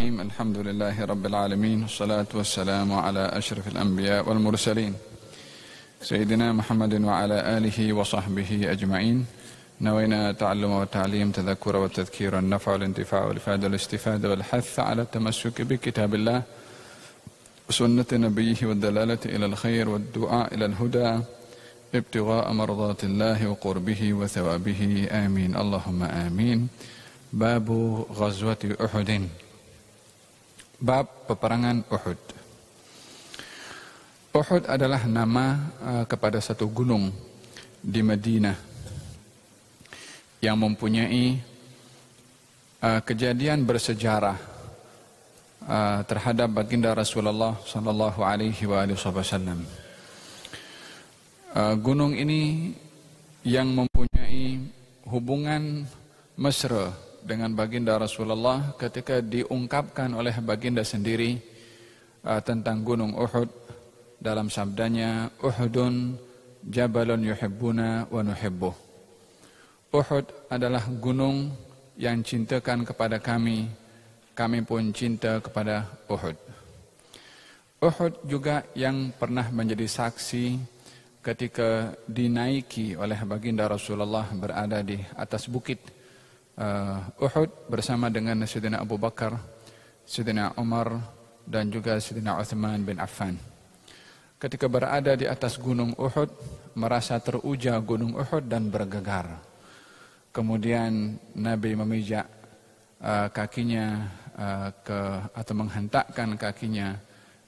الرحيم الحمد لله رب العالمين والصلاة والسلام على أشرف الأنبياء والمرسلين سيدنا محمد وعلى آله وصحبه أجمعين. نوينا تعلم والتعليم تذكر والتذكير النفع والانتفاع والإفادة والاستفادة والحث على التمسك بكتاب الله وسنة نبيه والدلالة إلى الخير والدعاء إلى الهدى ابتغاء مرضات الله وقربه وثوابه آمين اللهم آمين. Bab Ghazwati Uhudin. Bab peperangan Uhud. Uhud adalah nama kepada satu gunung di Madinah yang mempunyai kejadian bersejarah terhadap baginda Rasulullah sallallahu alaihi wasallam. Gunung ini yang mempunyai hubungan mesra dengan baginda Rasulullah ketika diungkapkan oleh baginda sendiri tentang gunung Uhud dalam sabdanya, Uhudun jabalun yuhibbuna wa nuhibbuh. Uhud adalah gunung yang cintakan kepada kami, kami pun cinta kepada Uhud. Uhud juga yang pernah menjadi saksi ketika dinaiki oleh baginda Rasulullah berada di atas bukit Uhud bersama dengan Sayyidina Abu Bakar, Sayyidina Umar dan juga Sayyidina Uthman bin Affan. Ketika berada di atas gunung Uhud, merasa teruja gunung Uhud dan bergegar. Kemudian Nabi memijak kakinya atau menghentakkan kakinya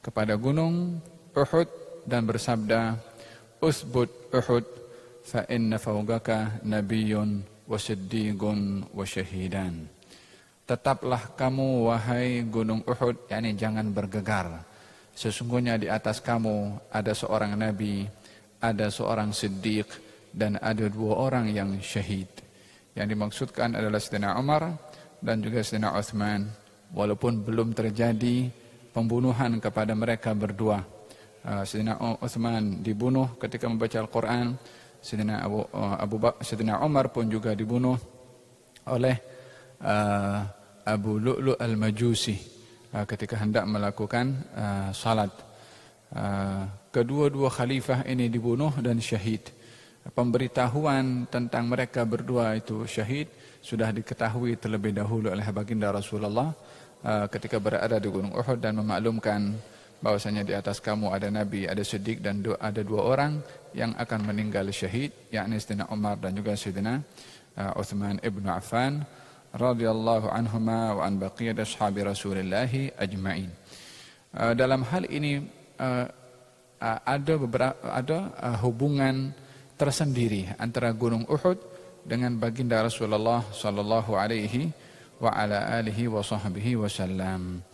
kepada gunung Uhud dan bersabda, Usbut Uhud fa inna fawqaka nabiyyun wa siddiqun wa syahidan. Tetaplah kamu wahai gunung Uhud, yakni jangan bergegar. Sesungguhnya di atas kamu ada seorang nabi, ada seorang siddiq dan ada dua orang yang syahid. Yang dimaksudkan adalah Sayyidina Umar dan juga Sayyidina Uthman, walaupun belum terjadi pembunuhan kepada mereka berdua. Sayyidina Uthman dibunuh ketika membaca Al-Quran. Sayyidina Umar pun juga dibunuh oleh Abu Lu'lu' al-Majusi ketika hendak melakukan salat. Kedua-dua khalifah ini dibunuh dan syahid. Pemberitahuan tentang mereka berdua itu syahid sudah diketahui terlebih dahulu oleh baginda Rasulullah ketika berada di Gunung Uhud dan memaklumkan bahwasanya di atas kamu ada Nabi, ada Siddiq dan ada dua orang yang akan meninggal syahid, yakni Sayyidina Umar dan juga Sayyidina Uthman ibn Affan radhiyallahu anhuma wa an baqiyat ashabi Rasulillah ajma'in. Dalam hal ini ada hubungan tersendiri antara Gunung Uhud dengan baginda Rasulullah sallallahu alaihi wa ala alihi wa sahbihi wasallam.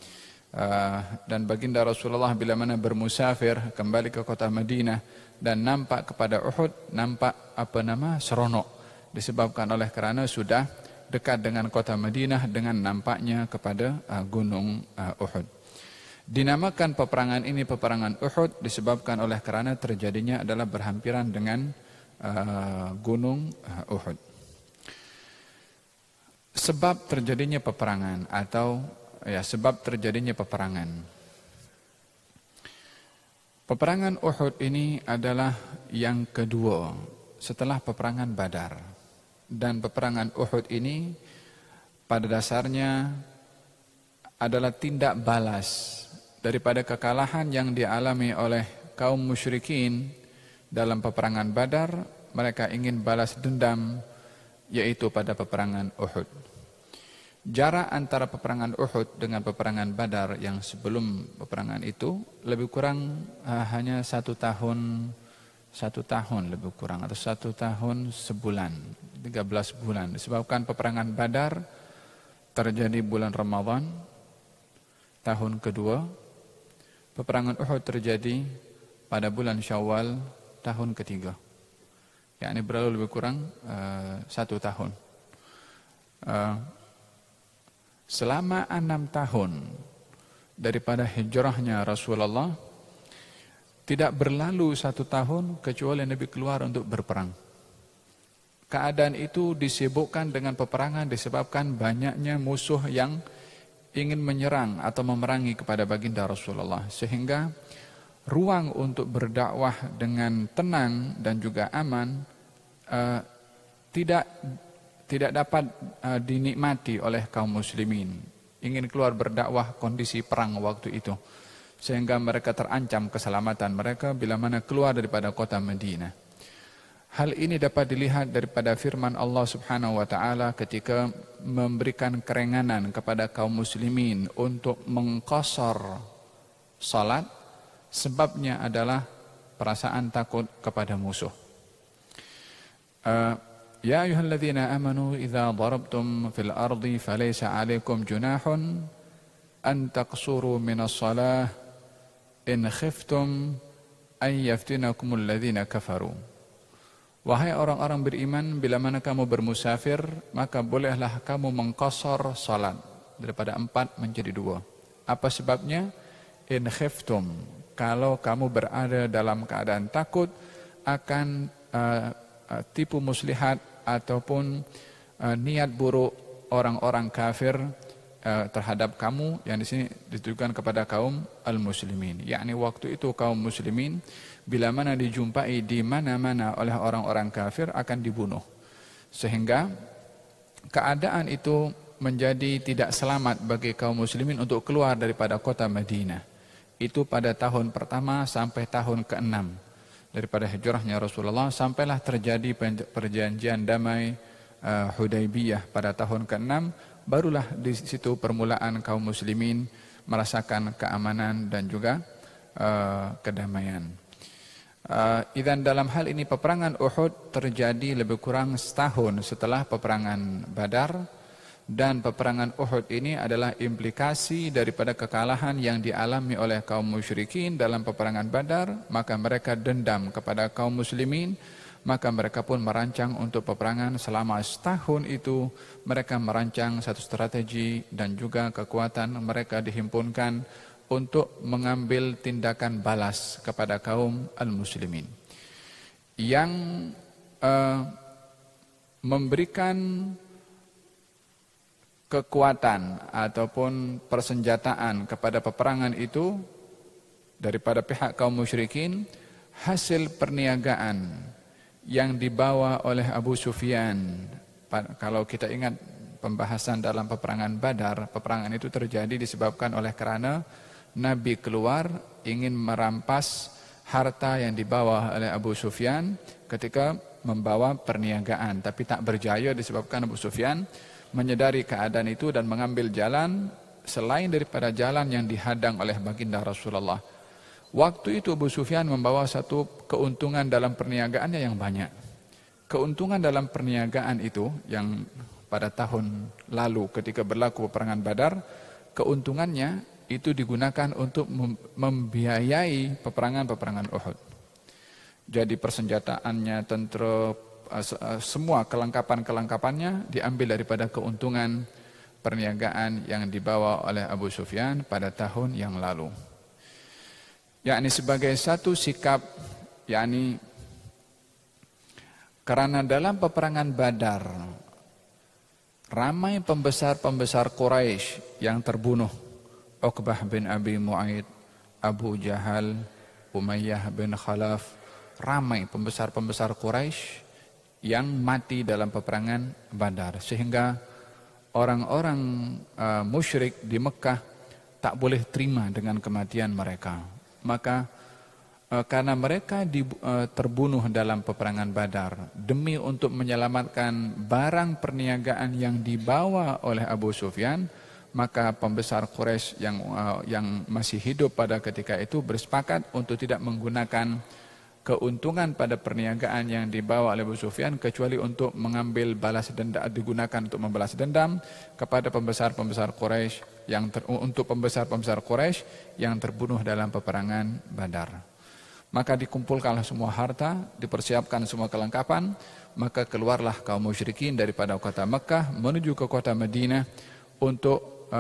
Dan baginda Rasulullah bila mana bermusafir kembali ke kota Madinah dan nampak kepada Uhud, nampak seronok, disebabkan oleh kerana sudah dekat dengan kota Madinah dengan nampaknya kepada gunung Uhud. Dinamakan peperangan ini peperangan Uhud disebabkan oleh kerana terjadinya adalah berhampiran dengan gunung Uhud. Sebab terjadinya peperangan sebab terjadinya peperangan. Peperangan Uhud ini adalah yang kedua setelah peperangan Badar. Dan peperangan Uhud ini pada dasarnya adalah tindak balas daripada kekalahan yang dialami oleh kaum musyrikin dalam peperangan Badar. Mereka ingin balas dendam, yaitu pada peperangan Uhud. Jarak antara peperangan Uhud dengan peperangan Badar yang sebelum peperangan itu lebih kurang hanya 1 tahun lebih kurang, atau 1 tahun sebulan, 13 bulan. Disebabkan peperangan Badar terjadi bulan Ramadan tahun kedua, peperangan Uhud terjadi pada bulan Syawal tahun ketiga. Yakni berlalu lebih kurang 1 tahun. Selama 6 tahun daripada hijrahnya Rasulullah, tidak berlalu 1 tahun kecuali Nabi keluar untuk berperang. Keadaan itu disibukkan dengan peperangan disebabkan banyaknya musuh yang ingin menyerang atau memerangi kepada baginda Rasulullah, sehingga ruang untuk berdakwah dengan tenang dan juga aman tidak dapat dinikmati oleh kaum muslimin. Ingin keluar berdakwah kondisi perang waktu itu, sehingga mereka terancam keselamatan mereka bila mana keluar daripada kota Madinah. Hal ini dapat dilihat daripada firman Allah Subhanahu wa taala ketika memberikan keringanan kepada kaum muslimin untuk mengqasar salat, sebabnya adalah perasaan takut kepada musuh. Ya ayyuhalladzina amanu idza darabtum fil ardi falaysa 'alaikum junahun an taqsuru minas shalah in khiftum an yaftinakumul ladzina kafaru. Wahai orang-orang beriman, bila mana kamu bermusafir, maka bolehlah kamu mengqasar salat daripada 4 menjadi 2. Apa sebabnya? In khiftum, kalau kamu berada dalam keadaan takut akan tipu muslihat ataupun niat buruk orang-orang kafir terhadap kamu, yang di sini ditujukan kepada kaum al-muslimin. Yakni waktu itu kaum muslimin bila mana dijumpai di mana-mana oleh orang-orang kafir akan dibunuh. Sehingga keadaan itu menjadi tidak selamat bagi kaum muslimin untuk keluar daripada kota Madinah. Itu pada tahun pertama sampai tahun ke-6 daripada hijrahnya Rasulullah, sampailah terjadi perjanjian damai Hudaybiyah pada tahun ke-6. Barulah di situ permulaan kaum muslimin merasakan keamanan dan juga kedamaian. Dan dalam hal ini peperangan Uhud terjadi lebih kurang setahun setelah peperangan Badar, dan peperangan Uhud ini adalah implikasi daripada kekalahan yang dialami oleh kaum musyrikin dalam peperangan Badar. Maka mereka dendam kepada kaum muslimin, maka mereka pun merancang untuk peperangan. Selama setahun itu mereka merancang satu strategi dan juga kekuatan mereka dihimpunkan untuk mengambil tindakan balas kepada kaum al-muslimin yang memberikan kekuatan ataupun persenjataan kepada peperangan itu daripada pihak kaum musyrikin. Hasil perniagaan yang dibawa oleh Abu Sufyan, kalau kita ingat pembahasan dalam peperangan Badar, peperangan itu terjadi disebabkan oleh karena Nabi keluar ingin merampas harta yang dibawa oleh Abu Sufyan ketika membawa perniagaan, tapi tak berjaya disebabkan Abu Sufyan menyadari keadaan itu dan mengambil jalan selain daripada jalan yang dihadang oleh baginda Rasulullah. Waktu itu Abu Sufyan membawa satu keuntungan dalam perniagaannya yang banyak. Keuntungan dalam perniagaan itu yang pada tahun lalu ketika berlaku peperangan Badar, keuntungannya itu digunakan untuk membiayai peperangan Uhud. Jadi persenjataannya, tentera, semua kelengkapan-kelengkapannya diambil daripada keuntungan perniagaan yang dibawa oleh Abu Sufyan pada tahun yang lalu. Yakni sebagai satu sikap, yakni karena dalam peperangan Badar ramai pembesar-pembesar Quraisy yang terbunuh. Uqbah bin Abi Mu'aid, Abu Jahal, Umayyah bin Khalaf, ramai pembesar-pembesar Quraisy yang mati dalam peperangan Badar, sehingga orang-orang musyrik di Mekah tak boleh terima dengan kematian mereka. Maka karena mereka terbunuh dalam peperangan Badar demi untuk menyelamatkan barang perniagaan yang dibawa oleh Abu Sufyan, maka pembesar Quraisy yang masih hidup pada ketika itu bersepakat untuk tidak menggunakan keuntungan pada perniagaan yang dibawa oleh Abu Sufyan kecuali untuk mengambil balas dendam, digunakan untuk membalas dendam kepada pembesar-pembesar Quraisy untuk pembesar-pembesar Quraisy yang terbunuh dalam peperangan Badar. Maka dikumpulkanlah semua harta, dipersiapkan semua kelengkapan, maka keluarlah kaum musyrikin daripada kota Mekah menuju ke kota Madinah untuk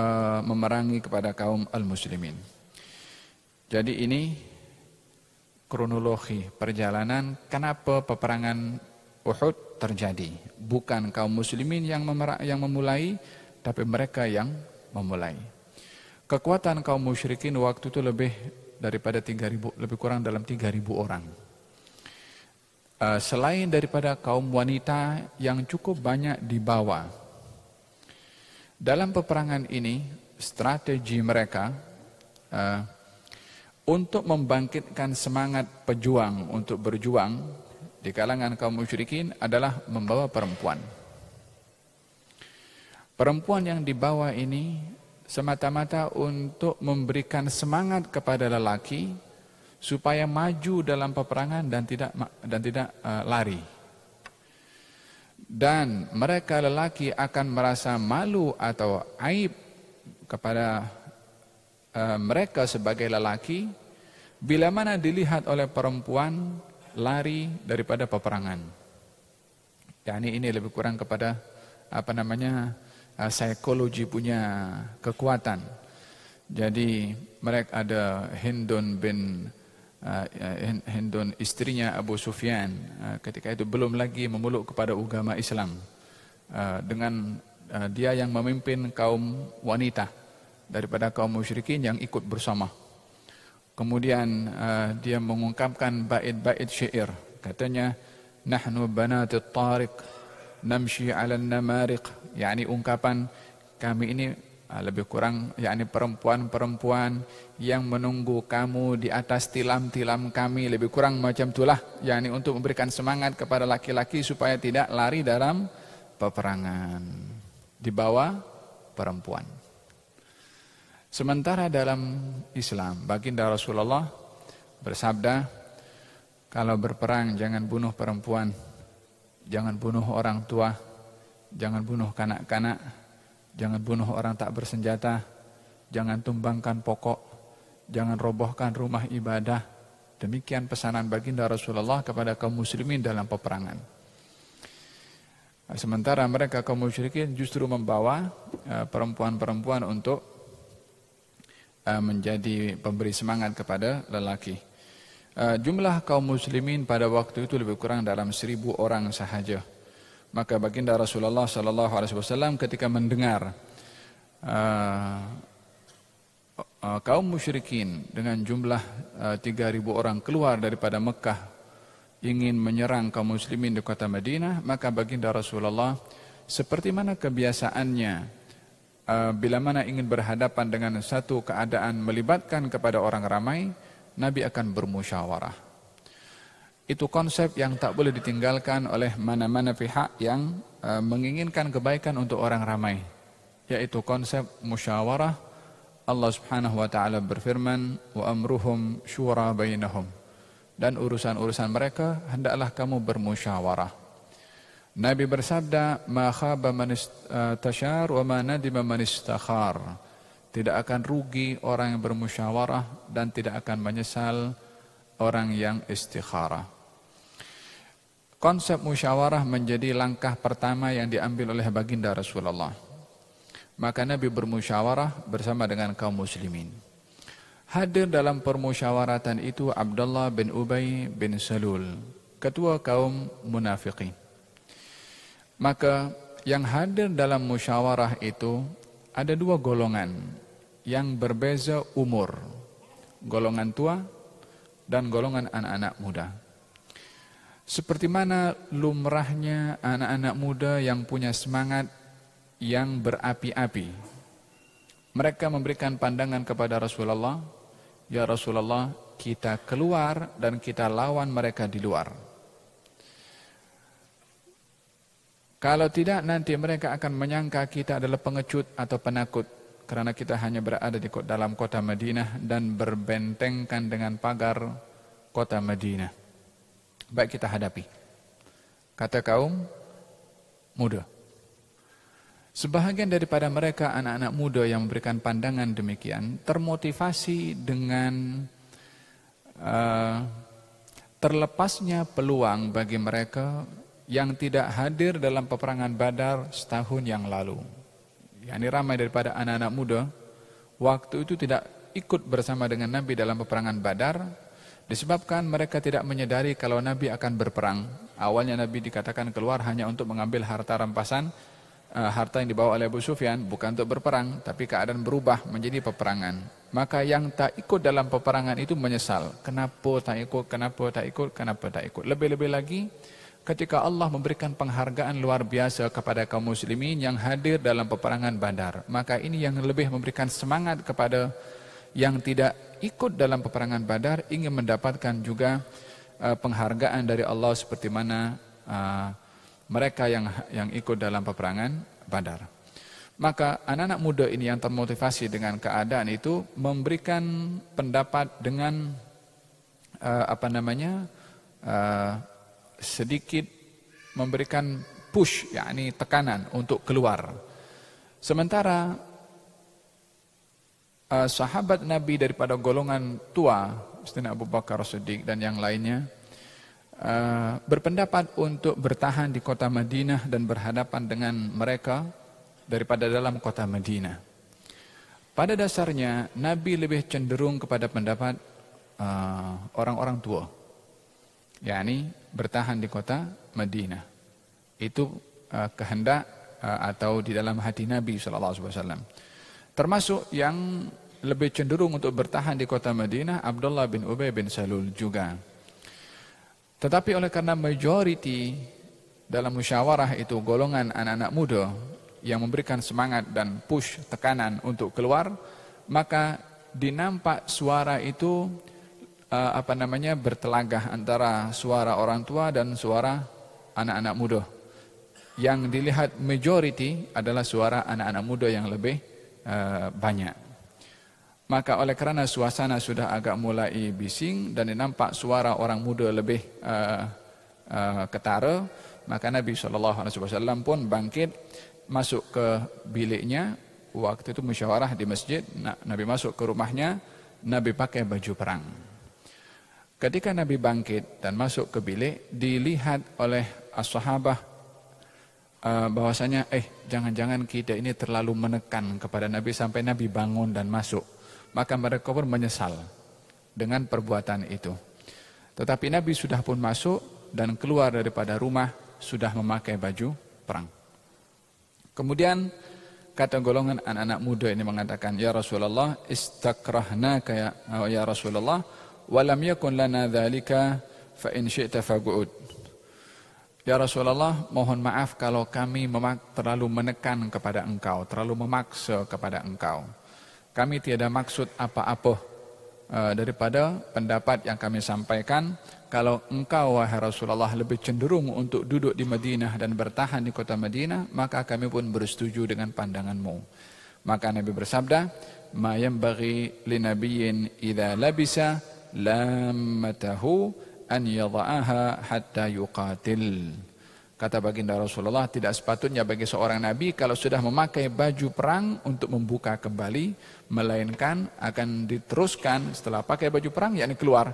memerangi kepada kaum al-muslimin. Jadi ini kronologi perjalanan kenapa peperangan Uhud terjadi. Bukan kaum muslimin yang memulai, tapi mereka yang memulai. Kekuatan kaum musyrikin waktu itu lebih daripada 3.000, lebih kurang dalam 3.000 orang. Selain daripada kaum wanita yang cukup banyak dibawa. Dalam peperangan ini, strategi mereka untuk membangkitkan semangat pejuang untuk berjuang di kalangan kaum musyrikin adalah membawa perempuan. Perempuan yang dibawa ini semata-mata untuk memberikan semangat kepada lelaki supaya maju dalam peperangan dan tidak lari. Dan mereka lelaki akan merasa malu atau aib kepada mereka sebagai lelaki bila mana dilihat oleh perempuan lari daripada peperangan. Yani ini lebih kurang kepada psikologi punya kekuatan. Jadi mereka ada Hindun istrinya Abu Sufyan, ketika itu belum lagi memeluk kepada agama Islam, dengan dia yang memimpin kaum wanita daripada kaum musyrikin yang ikut bersama. Kemudian dia mengungkapkan bait-bait syair, katanya nahnu banatit tariq namshi 'ala an-namariq, yakni ungkapan kami ini lebih kurang yakni perempuan-perempuan yang menunggu kamu di atas tilam-tilam kami, lebih kurang macam itulah, yakni untuk memberikan semangat kepada laki-laki supaya tidak lari dalam peperangan. Dibawa perempuan. Sementara dalam Islam, baginda Rasulullah bersabda, kalau berperang jangan bunuh perempuan, jangan bunuh orang tua, jangan bunuh kanak-kanak, jangan bunuh orang tak bersenjata, jangan tumbangkan pokok, jangan robohkan rumah ibadah. Demikian pesanan baginda Rasulullah kepada kaum muslimin dalam peperangan. Sementara mereka kaum musyrikin justru membawa perempuan-perempuan untuk menjadi pemberi semangat kepada lelaki. Jumlah kaum muslimin pada waktu itu lebih kurang dalam 1.000 orang sahaja. Maka baginda Rasulullah SAW ketika mendengar kaum musyrikin dengan jumlah 3.000 orang keluar daripada Mekah ingin menyerang kaum muslimin di kota Madinah, maka baginda Rasulullah seperti mana kebiasaannya bila mana ingin berhadapan dengan satu keadaan melibatkan kepada orang ramai, Nabi akan bermusyawarah. Itu konsep yang tak boleh ditinggalkan oleh mana-mana pihak yang menginginkan kebaikan untuk orang ramai, yaitu konsep musyawarah. Allah Subhanahu wa taala berfirman, "Wa amruhum syura bainahum." Dan urusan-urusan mereka hendaklah kamu bermusyawarah. Nabi bersabda, "Ma khaba man istashar wa ma nadima man istakhar." Tidak akan rugi orang yang bermusyawarah dan tidak akan menyesal orang yang istikharah. Konsep musyawarah menjadi langkah pertama yang diambil oleh baginda Rasulullah. Maka Nabi bermusyawarah bersama dengan kaum muslimin. Hadir dalam permusyawaratan itu Abdullah bin Ubay bin Salul, ketua kaum munafiqin. Maka yang hadir dalam musyawarah itu ada dua golongan yang berbeza umur. Golongan tua dan golongan anak-anak muda. Seperti mana lumrahnya anak-anak muda yang punya semangat yang berapi-api. Mereka memberikan pandangan kepada Rasulullah, "Ya Rasulullah, kita keluar dan kita lawan mereka di luar. Kalau tidak nanti mereka akan menyangka kita adalah pengecut atau penakut karena kita hanya berada di dalam kota Madinah dan berbentengkan dengan pagar kota Madinah. Baik kita hadapi." Kata kaum muda. Sebahagian daripada mereka anak-anak muda yang memberikan pandangan demikian termotivasi dengan terlepasnya peluang bagi mereka yang tidak hadir dalam peperangan Badar setahun yang lalu. Yani ramai daripada anak-anak muda waktu itu tidak ikut bersama dengan Nabi dalam peperangan Badar disebabkan mereka tidak menyadari kalau Nabi akan berperang. Awalnya Nabi dikatakan keluar hanya untuk mengambil harta rampasan harta yang dibawa oleh Abu Sufyan bukan untuk berperang, tapi keadaan berubah menjadi peperangan. Maka yang tak ikut dalam peperangan itu menyesal. Kenapa tak ikut, kenapa tak ikut, kenapa tak ikut. Lebih-lebih lagi ketika Allah memberikan penghargaan luar biasa kepada kaum muslimin yang hadir dalam peperangan Badar. Maka ini yang lebih memberikan semangat kepada yang tidak ikut dalam peperangan Badar, ingin mendapatkan juga penghargaan dari Allah seperti mana mereka yang ikut dalam peperangan Badar. Maka anak-anak muda ini yang termotivasi dengan keadaan itu memberikan pendapat dengan sedikit memberikan push, yakni tekanan untuk keluar. Sementara sahabat Nabi daripada golongan tua, Sayyidina Abu Bakar As-Siddiq dan yang lainnya, berpendapat untuk bertahan di kota Madinah dan berhadapan dengan mereka daripada dalam kota Madinah. Pada dasarnya Nabi lebih cenderung kepada pendapat orang-orang tua, yakni bertahan di kota Madinah. Itu kehendak atau di dalam hati Nabi SAW. Termasuk yang lebih cenderung untuk bertahan di kota Madinah, Abdullah bin Ubay bin Salul juga. Tetapi oleh karena majority dalam musyawarah itu golongan anak-anak muda yang memberikan semangat dan push tekanan untuk keluar, maka dinampak suara itu bertelagah antara suara orang tua dan suara anak-anak muda. Yang dilihat majority adalah suara anak-anak muda yang lebih banyak. Maka oleh kerana suasana sudah agak mulai bising dan dinampak suara orang muda lebih ketara, maka Nabi SAW pun bangkit masuk ke biliknya. Waktu itu musyawarah di masjid, Nabi masuk ke rumahnya, Nabi pakai baju perang. Ketika Nabi bangkit dan masuk ke bilik, dilihat oleh as-sahabah bahwasanya jangan-jangan kita ini terlalu menekan kepada Nabi sampai Nabi bangun dan masuk. Maka mereka pun menyesal dengan perbuatan itu. Tetapi Nabi sudah pun masuk dan keluar daripada rumah sudah memakai baju perang. Kemudian kata golongan anak-anak muda ini mengatakan, "Ya Rasulullah, istakrahnaka ya Rasulullah, wa lam yakun lana dzalika fa in syi'ta faq'ud." Ya Rasulullah, mohon maaf kalau kami terlalu menekan kepada engkau, terlalu memaksa kepada engkau. Kami tiada maksud apa-apa daripada pendapat yang kami sampaikan. Kalau engkau, wahai Rasulullah, lebih cenderung untuk duduk di Madinah dan bertahan di kota Madinah, maka kami pun bersetuju dengan pandanganmu. Maka Nabi bersabda, "Ma yanbaghi linabiyyin idza labisa lammatahu an yadha'aha hatta yuqatil." Kata baginda Rasulullah, tidak sepatutnya bagi seorang Nabi kalau sudah memakai baju perang untuk membuka kembali, melainkan akan diteruskan setelah pakai baju perang, yakni keluar.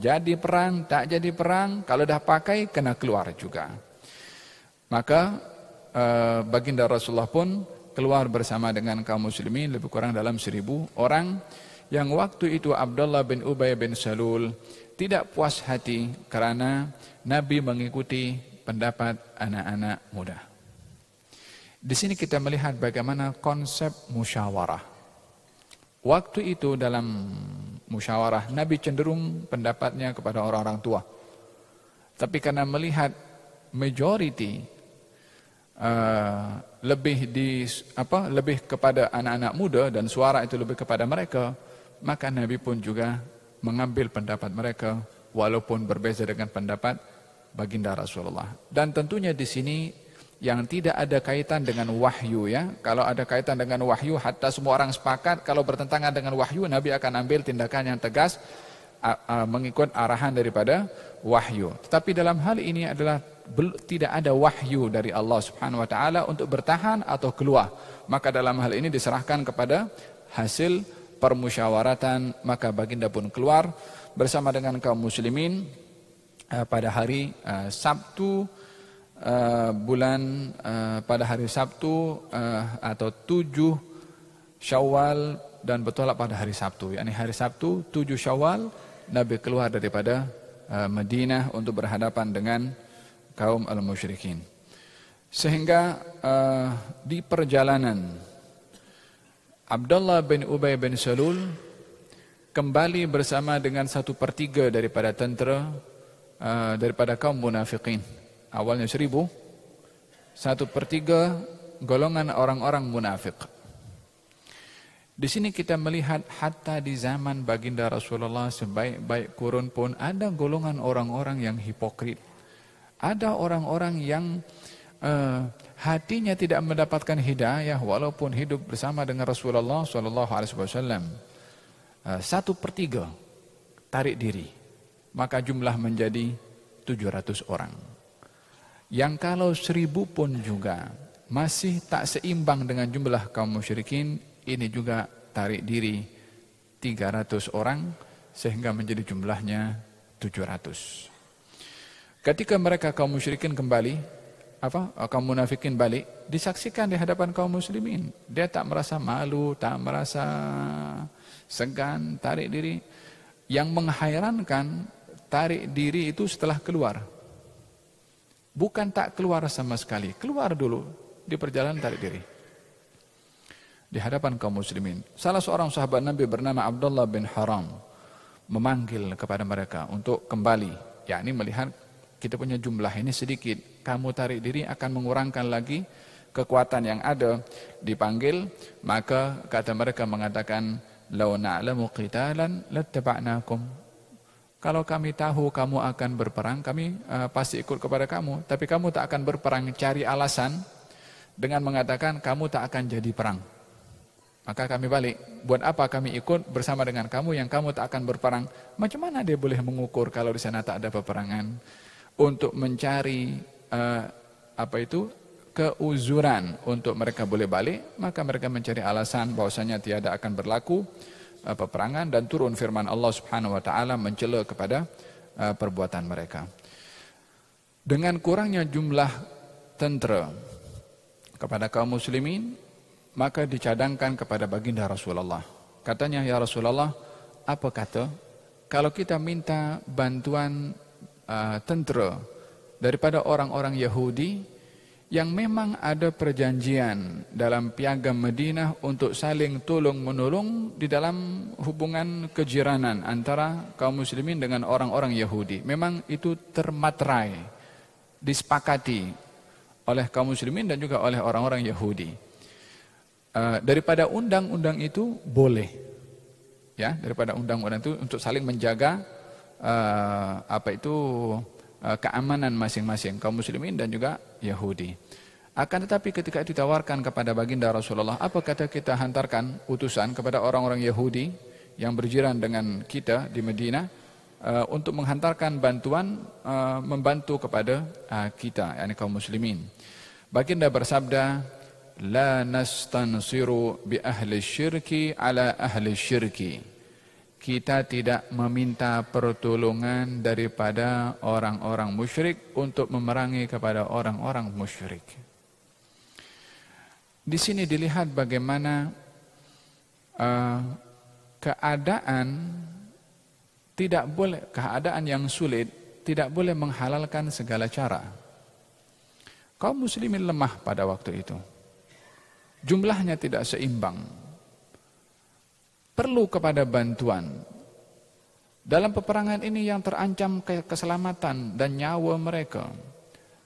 Jadi perang, tak jadi perang, kalau dah pakai, kena keluar juga. Maka baginda Rasulullah pun keluar bersama dengan kaum muslimin, lebih kurang dalam 1000 orang, yang waktu itu Abdullah bin Ubay bin Salul tidak puas hati karena Nabi mengikuti pendapat anak-anak muda. Di sini kita melihat bagaimana konsep musyawarah. Waktu itu dalam musyawarah, Nabi cenderung pendapatnya kepada orang-orang tua. Tapi karena melihat majority lebih kepada anak-anak muda dan suara itu lebih kepada mereka, maka Nabi pun juga mengambil pendapat mereka walaupun berbeza dengan pendapat baginda Rasulullah. Dan tentunya di sini yang tidak ada kaitan dengan wahyu ya. Kalau ada kaitan dengan wahyu, hatta semua orang sepakat kalau bertentangan dengan wahyu, Nabi akan ambil tindakan yang tegas mengikut arahan daripada wahyu. Tetapi dalam hal ini adalah tidak ada wahyu dari Allah Subhanahu wa taala untuk bertahan atau keluar. Maka dalam hal ini diserahkan kepada hasil permusyawaratan, maka baginda pun keluar bersama dengan kaum muslimin pada hari Sabtu pada hari Sabtu atau 7 Syawal dan bertolak pada hari Sabtu. yakni hari Sabtu 7 Syawal Nabi keluar daripada Madinah untuk berhadapan dengan kaum al-musyrikin. Sehingga di perjalanan Abdullah bin Ubay bin Salul kembali bersama dengan 1/3 daripada tentera daripada kaum munafikin. Awalnya 1000, 1/3 golongan orang-orang munafik. Di sini kita melihat hatta di zaman baginda Rasulullah sebaik-baik kurun pun ada golongan orang-orang yang hipokrit. Ada orang-orang yang hatinya tidak mendapatkan hidayah walaupun hidup bersama dengan Rasulullah SAW. 1/3 tarik diri, maka jumlah menjadi 700 orang. Yang kalau 1000 pun juga masih tak seimbang dengan jumlah kaum musyrikin, ini juga tarik diri 300 orang sehingga menjadi jumlahnya 700. Ketika mereka kaum musyrikin kembali, kaum munafikin balik, disaksikan di hadapan kaum muslimin. Dia tak merasa malu, tak merasa segan, tarik diri. Yang menghairankan, tarik diri itu setelah keluar. Bukan tak keluar sama sekali, keluar dulu di perjalanan tarik diri. Di hadapan kaum muslimin. Salah seorang sahabat Nabi bernama Abdullah bin Haram memanggil kepada mereka untuk kembali, yakni melihat kita punya jumlah ini sedikit, kamu tarik diri akan mengurangkan lagi kekuatan yang ada. Dipanggil, maka kata mereka mengatakan, "Lau na'lamu qitalan lattaba'nakum." Kalau kami tahu kamu akan berperang, kami pasti ikut kepada kamu. Tapi kamu tak akan berperang, cari alasan dengan mengatakan kamu tak akan jadi perang. Maka kami balik. Buat apa kami ikut bersama dengan kamu yang kamu tak akan berperang? Macam mana dia boleh mengukur kalau di sana tak ada peperangan? Untuk mencari keuzuran untuk mereka boleh balik, maka mereka mencari alasan bahwasanya tiada akan berlaku peperangan, dan turun firman Allah Subhanahu wa taala mencela kepada perbuatan mereka. Dengan kurangnya jumlah tentera kepada kaum muslimin, maka dicadangkan kepada baginda Rasulullah. Katanya, "Ya Rasulullah, apa kata kalau kita minta bantuan tentera daripada orang-orang Yahudi yang memang ada perjanjian dalam piagam Madinah untuk saling tolong-menolong di dalam hubungan kejiranan antara kaum muslimin dengan orang-orang Yahudi. Memang itu termaterai, disepakati oleh kaum muslimin dan juga oleh orang-orang Yahudi. Daripada undang-undang itu boleh, ya, daripada undang-undang itu untuk saling menjaga keamanan masing-masing kaum muslimin dan juga Yahudi. Akan tetapi ketika ditawarkan kepada baginda Rasulullah, apa kata kita hantarkan utusan kepada orang-orang Yahudi yang berjiran dengan kita di Madinah untuk menghantarkan bantuan, membantu kepada kita, yakni kaum muslimin. Baginda bersabda, "La nastansiru bi ahli syirki ala ahli syirki." Kita tidak meminta pertolongan daripada orang-orang musyrik untuk memerangi kepada orang-orang musyrik. Di sini dilihat bagaimana keadaan yang sulit tidak boleh menghalalkan segala cara. Kaum muslimin lemah pada waktu itu. Jumlahnya tidak seimbang. Perlu kepada bantuan. Dalam peperangan ini yang terancam keselamatan dan nyawa mereka.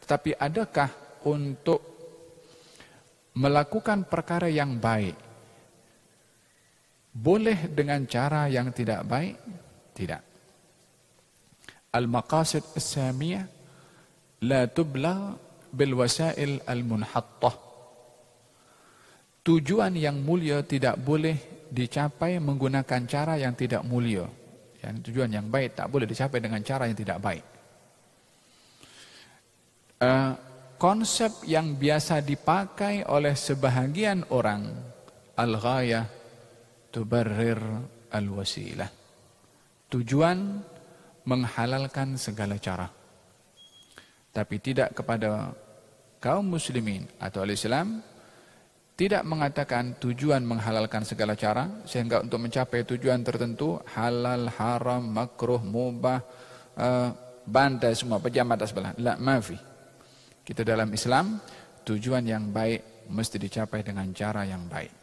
Tetapi adakah untuk melakukan perkara yang baik boleh dengan cara yang tidak baik? Tidak. Al-maqasid as-samiyah la tubla bil wasail al-munhattah. Tujuan yang mulia tidak boleh dicapai menggunakan cara yang tidak mulia. Yang tujuan yang baik tak boleh dicapai dengan cara yang tidak baik. Konsep yang biasa dipakai oleh sebahagian orang, al-ghayah tubarrir al-wasilah. Tujuan menghalalkan segala cara. Tapi tidak kepada kaum muslimin atau al-Islam, tidak mengatakan tujuan menghalalkan segala cara, sehingga untuk mencapai tujuan tertentu, halal, haram, makruh, mubah, bantai semua, pejam mata sebelah. La, mafi. Kita dalam Islam tujuan yang baik mesti dicapai dengan cara yang baik.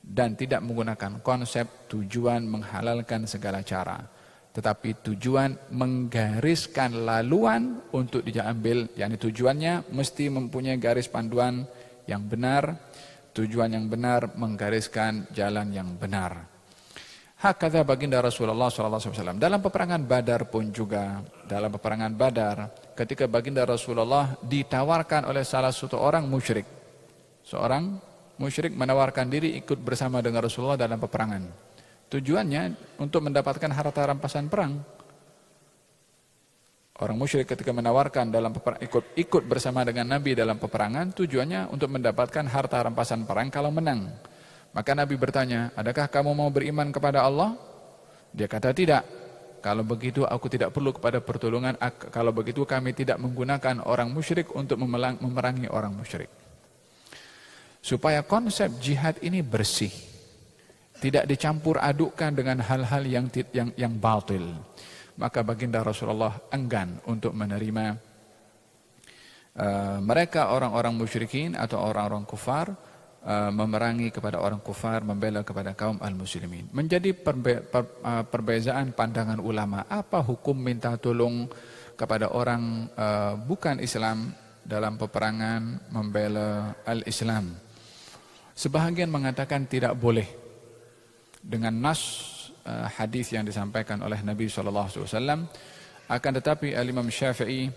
Dan tidak menggunakan konsep tujuan menghalalkan segala cara. Tetapi tujuan menggariskan laluan untuk diambil, yakni tujuannya mesti mempunyai garis panduan yang benar, tujuan yang benar menggariskan jalan yang benar. Hakadha baginda Rasulullah SAW. Dalam peperangan Badar pun juga, dalam peperangan Badar, ketika baginda Rasulullah ditawarkan oleh salah satu orang musyrik, seorang musyrik menawarkan diri ikut bersama dengan Rasulullah dalam peperangan. Tujuannya untuk mendapatkan harta rampasan perang. Orang musyrik ketika menawarkan dalam ikut bersama dengan Nabi dalam peperangan, tujuannya untuk mendapatkan harta rampasan perang kalau menang. Maka Nabi bertanya, adakah kamu mau beriman kepada Allah? Dia kata tidak. Kalau begitu aku tidak perlu kepada pertolongan. Kalau begitu kami tidak menggunakan orang musyrik untuk memerangi orang musyrik. Supaya konsep jihad ini bersih, tidak dicampur adukkan dengan hal-hal yang batil. Maka baginda Rasulullah enggan untuk menerima mereka orang-orang musyrikin atau orang-orang kufar, memerangi kepada orang kufar, membela kepada kaum al-muslimin. Menjadi perbezaan pandangan ulama, apa hukum minta tolong kepada orang bukan Islam dalam peperangan membela al-Islam. Sebahagian mengatakan tidak boleh dengan nas hadis yang disampaikan oleh Nabi SAW. Akan tetapi Al-Imam Syafi'i,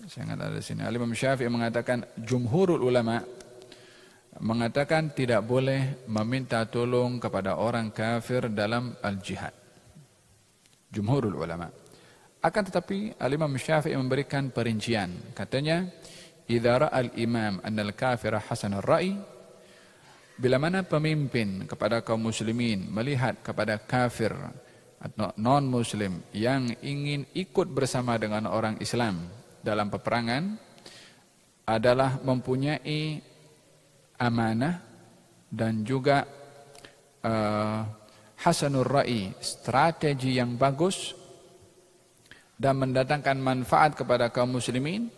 saya ingat ada di sini, Al-Imam Syafi'i mengatakan, jumhurul ulama mengatakan tidak boleh meminta tolong kepada orang kafir dalam al-jihad. Jumhurul ulama. Akan tetapi Al-Imam Syafi'i memberikan perincian. Katanya, idza ra'al imam annal kafira hasanur ra'i, bila mana pemimpin kepada kaum muslimin melihat kepada kafir atau non-muslim yang ingin ikut bersama dengan orang Islam dalam peperangan adalah mempunyai amanah dan juga hasanur ra'i, strategi yang bagus dan mendatangkan manfaat kepada kaum muslimin,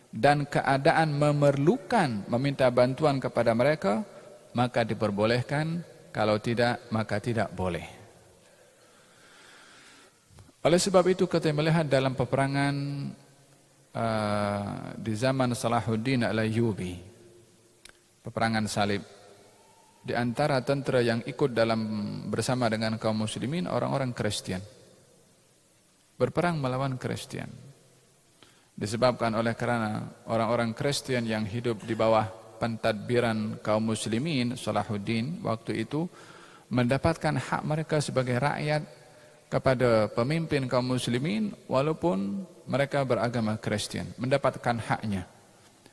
dan keadaan memerlukan meminta bantuan kepada mereka, maka diperbolehkan. Kalau tidak, maka tidak boleh. Oleh sebab itu kita melihat dalam peperangan di zaman Salahuddin Al-Ayyubi, peperangan salib, di antara tentera yang ikut bersama dengan kaum muslimin orang-orang Kristen, berperang melawan Kristen. Disebabkan karena orang-orang Kristen yang hidup di bawah pentadbiran kaum muslimin, Salahuddin waktu itu mendapatkan hak mereka sebagai rakyat kepada pemimpin kaum muslimin walaupun mereka beragama Kristen, mendapatkan haknya.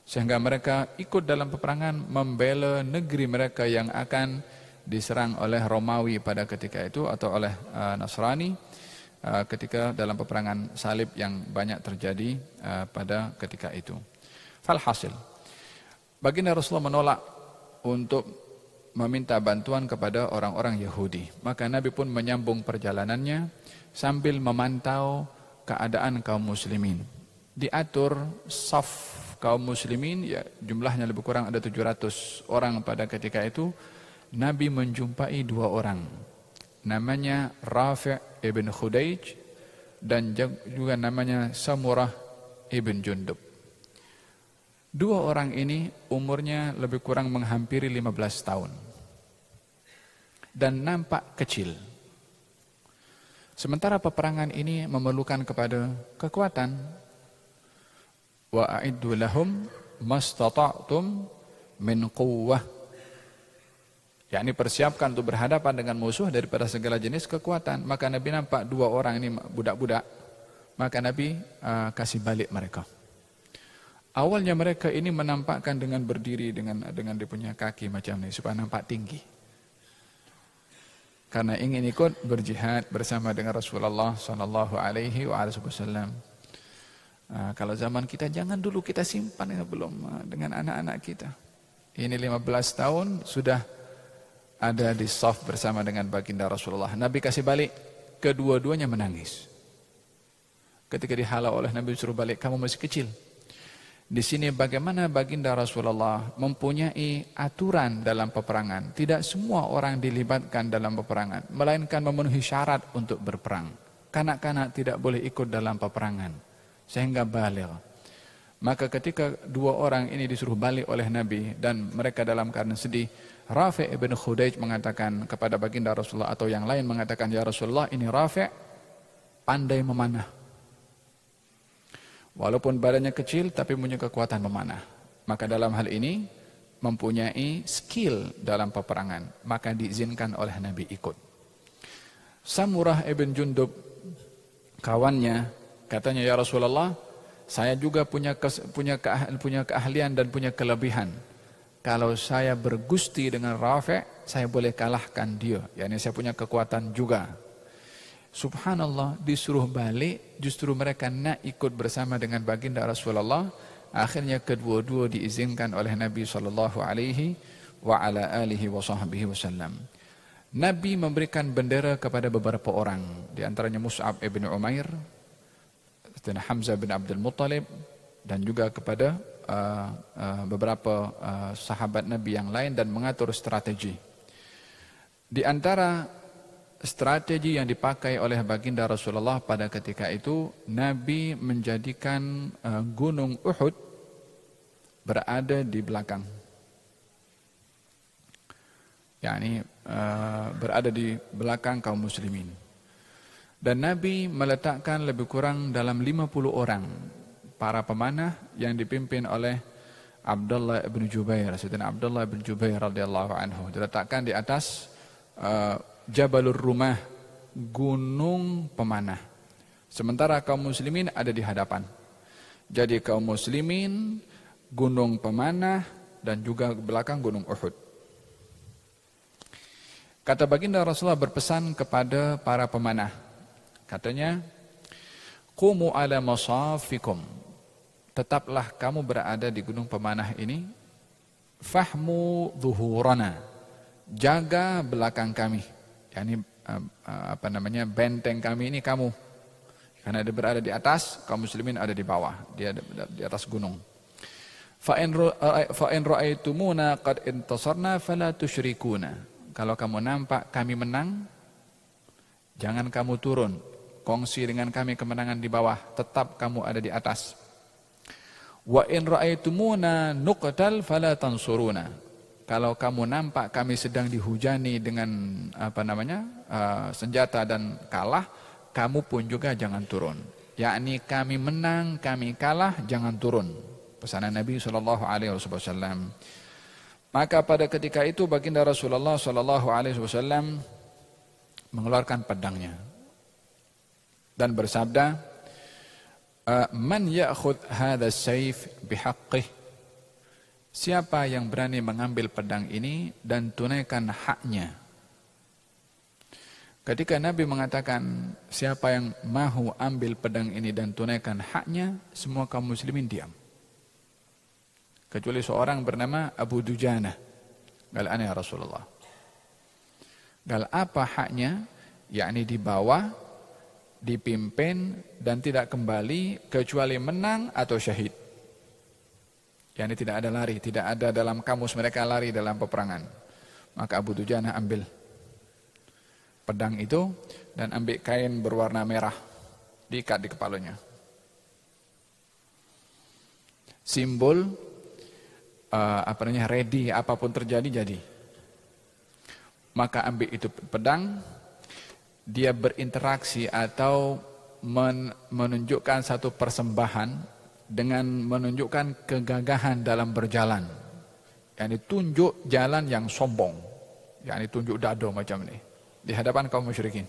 Sehingga mereka ikut dalam peperangan membela negeri mereka yang akan diserang oleh Romawi pada ketika itu atau oleh Nasrani ketika dalam peperangan salib yang banyak terjadi pada ketika itu. Falhasil, baginda Rasulullah menolak untuk meminta bantuan kepada orang-orang Yahudi. Maka Nabi pun menyambung perjalanannya sambil memantau keadaan kaum muslimin. Diatur saf kaum muslimin, ya jumlahnya lebih kurang ada 700 orang pada ketika itu. Nabi menjumpai dua orang, namanya Rafi' ibn Khudaij dan juga namanya Samurah ibn Jundub. Dua orang ini umurnya lebih kurang menghampiri 15 tahun dan nampak kecil. Sementara peperangan ini memerlukan kepada kekuatan. Wa a'iddu lahum mastata'tum min quwwah, yakni persiapkan untuk berhadapan dengan musuh daripada segala jenis kekuatan. Maka Nabi nampak dua orang ini budak-budak, maka Nabi kasih balik mereka. Awalnya mereka ini menampakkan dengan berdiri dengan dia punya kaki macam ini supaya nampak tinggi, karena ingin ikut berjihad bersama dengan Rasulullah sallallahu alaihi wasallam. Kalau zaman kita, jangan dulu kita simpan ya, belum dengan anak-anak kita. Ini 15 tahun sudah ada di saf bersama dengan baginda Rasulullah. Nabi kasih balik, kedua-duanya menangis. Ketika dihalau oleh Nabi suruh balik, kamu masih kecil. Di sini bagaimana baginda Rasulullah mempunyai aturan dalam peperangan. Tidak semua orang dilibatkan dalam peperangan, melainkan memenuhi syarat untuk berperang. Kanak-kanak tidak boleh ikut dalam peperangan, sehingga baligh. Maka ketika dua orang ini disuruh balik oleh Nabi dan mereka dalam keadaan sedih, Rafi' ibn Khudaij mengatakan kepada baginda Rasulullah, atau yang lain mengatakan, ya Rasulullah, ini Rafi' pandai memanah. Walaupun badannya kecil tapi punya kekuatan memanah. Maka dalam hal ini mempunyai skill dalam peperangan, maka diizinkan oleh Nabi ikut. Samurah ibn Jundub, kawannya, katanya, ya Rasulullah, saya juga punya keahlian dan punya kelebihan. Kalau saya bergusti dengan Rafi', saya boleh kalahkan dia. Yani saya punya kekuatan juga. Subhanallah, disuruh balik, justru mereka nak ikut bersama dengan baginda Rasulullah. Akhirnya kedua-dua diizinkan oleh Nabi sallallahu alaihi wa ala alihi wa sahbihi wasallam. Nabi memberikan bendera kepada beberapa orang, di antaranya Mus'ab ibn Umair, dan Hamzah bin Abdul Muttalib, dan juga kepada beberapa sahabat Nabi yang lain, dan mengatur strategi. Di antara strategi yang dipakai oleh baginda Rasulullah pada ketika itu, Nabi menjadikan gunung Uhud berada di belakang. Yani berada di belakang kaum muslimin. Dan Nabi meletakkan lebih kurang dalam 50 orang para pemanah yang dipimpin oleh Abdullah bin Jubair, Sayyidina Abdullah bin Jubair radhiyallahu anhu, diletakkan di atas Jabalur Rumah, gunung pemanah. Sementara kaum muslimin ada di hadapan. Jadi kaum muslimin, gunung pemanah, dan juga belakang gunung Uhud. Kata baginda Rasulullah berpesan kepada para pemanah. Katanya, Qumu ala masafikum. Tetaplah kamu berada di gunung pemanah ini. Fahmu zuhurana. Jaga belakang kami. Yani benteng kami ini kamu. Karena dia berada di atas, kaum muslimin ada di bawah, dia di atas gunung. Fa in ra'aitumuna qad intasarna fala tusyrikuna. Kalau kamu nampak kami menang, jangan kamu turun. Kongsi dengan kami kemenangan di bawah, tetap kamu ada di atas. Wa in ra'aitumuna nuqtal fala tansuruna. Kalau kamu nampak kami sedang dihujani dengan senjata dan kalah, kamu pun juga jangan turun. Yakni kami menang, kami kalah, jangan turun. Pesanan Nabi SAW. Maka pada ketika itu baginda Rasulullah SAW mengeluarkan pedangnya dan bersabda, Man ya'khudh hadha as-sayf bihaqqih. Siapa yang berani mengambil pedang ini dan tunaikan haknya? Ketika Nabi mengatakan siapa yang mahu ambil pedang ini dan tunaikan haknya, semua kaum muslimin diam. Kecuali seorang bernama Abu Dujana. Gal ana ya Rasulullah. Gal apa haknya? Yakni dibawa, dipimpin dan tidak kembali kecuali menang atau syahid. Yani tidak ada lari, tidak ada dalam kamus mereka lari dalam peperangan. Maka Abu Dujana ambil pedang itu dan ambil kain berwarna merah, diikat di kepalanya. Simbol ready, apapun terjadi jadi. Maka ambil itu pedang, dia berinteraksi atau menunjukkan satu persembahan dengan menunjukkan kegagahan dalam berjalan. Yani tunjuk jalan yang sombong. Yani tunjuk dado macam ini di hadapan kaum musyrikin.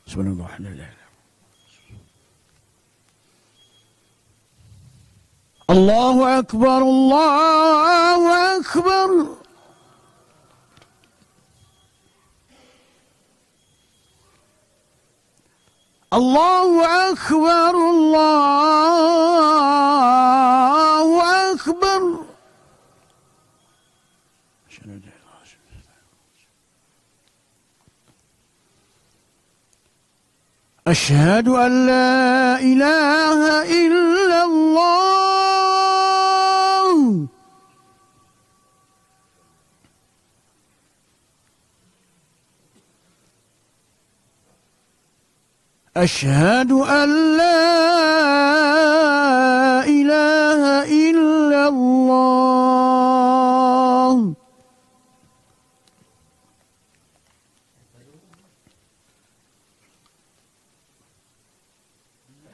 Subhanallah. Allahu Akbar, Allahu Akbar. الله أكبر الله أكبر أشهد أن لا إله إلا الله أشهد أن لا إله إلا الله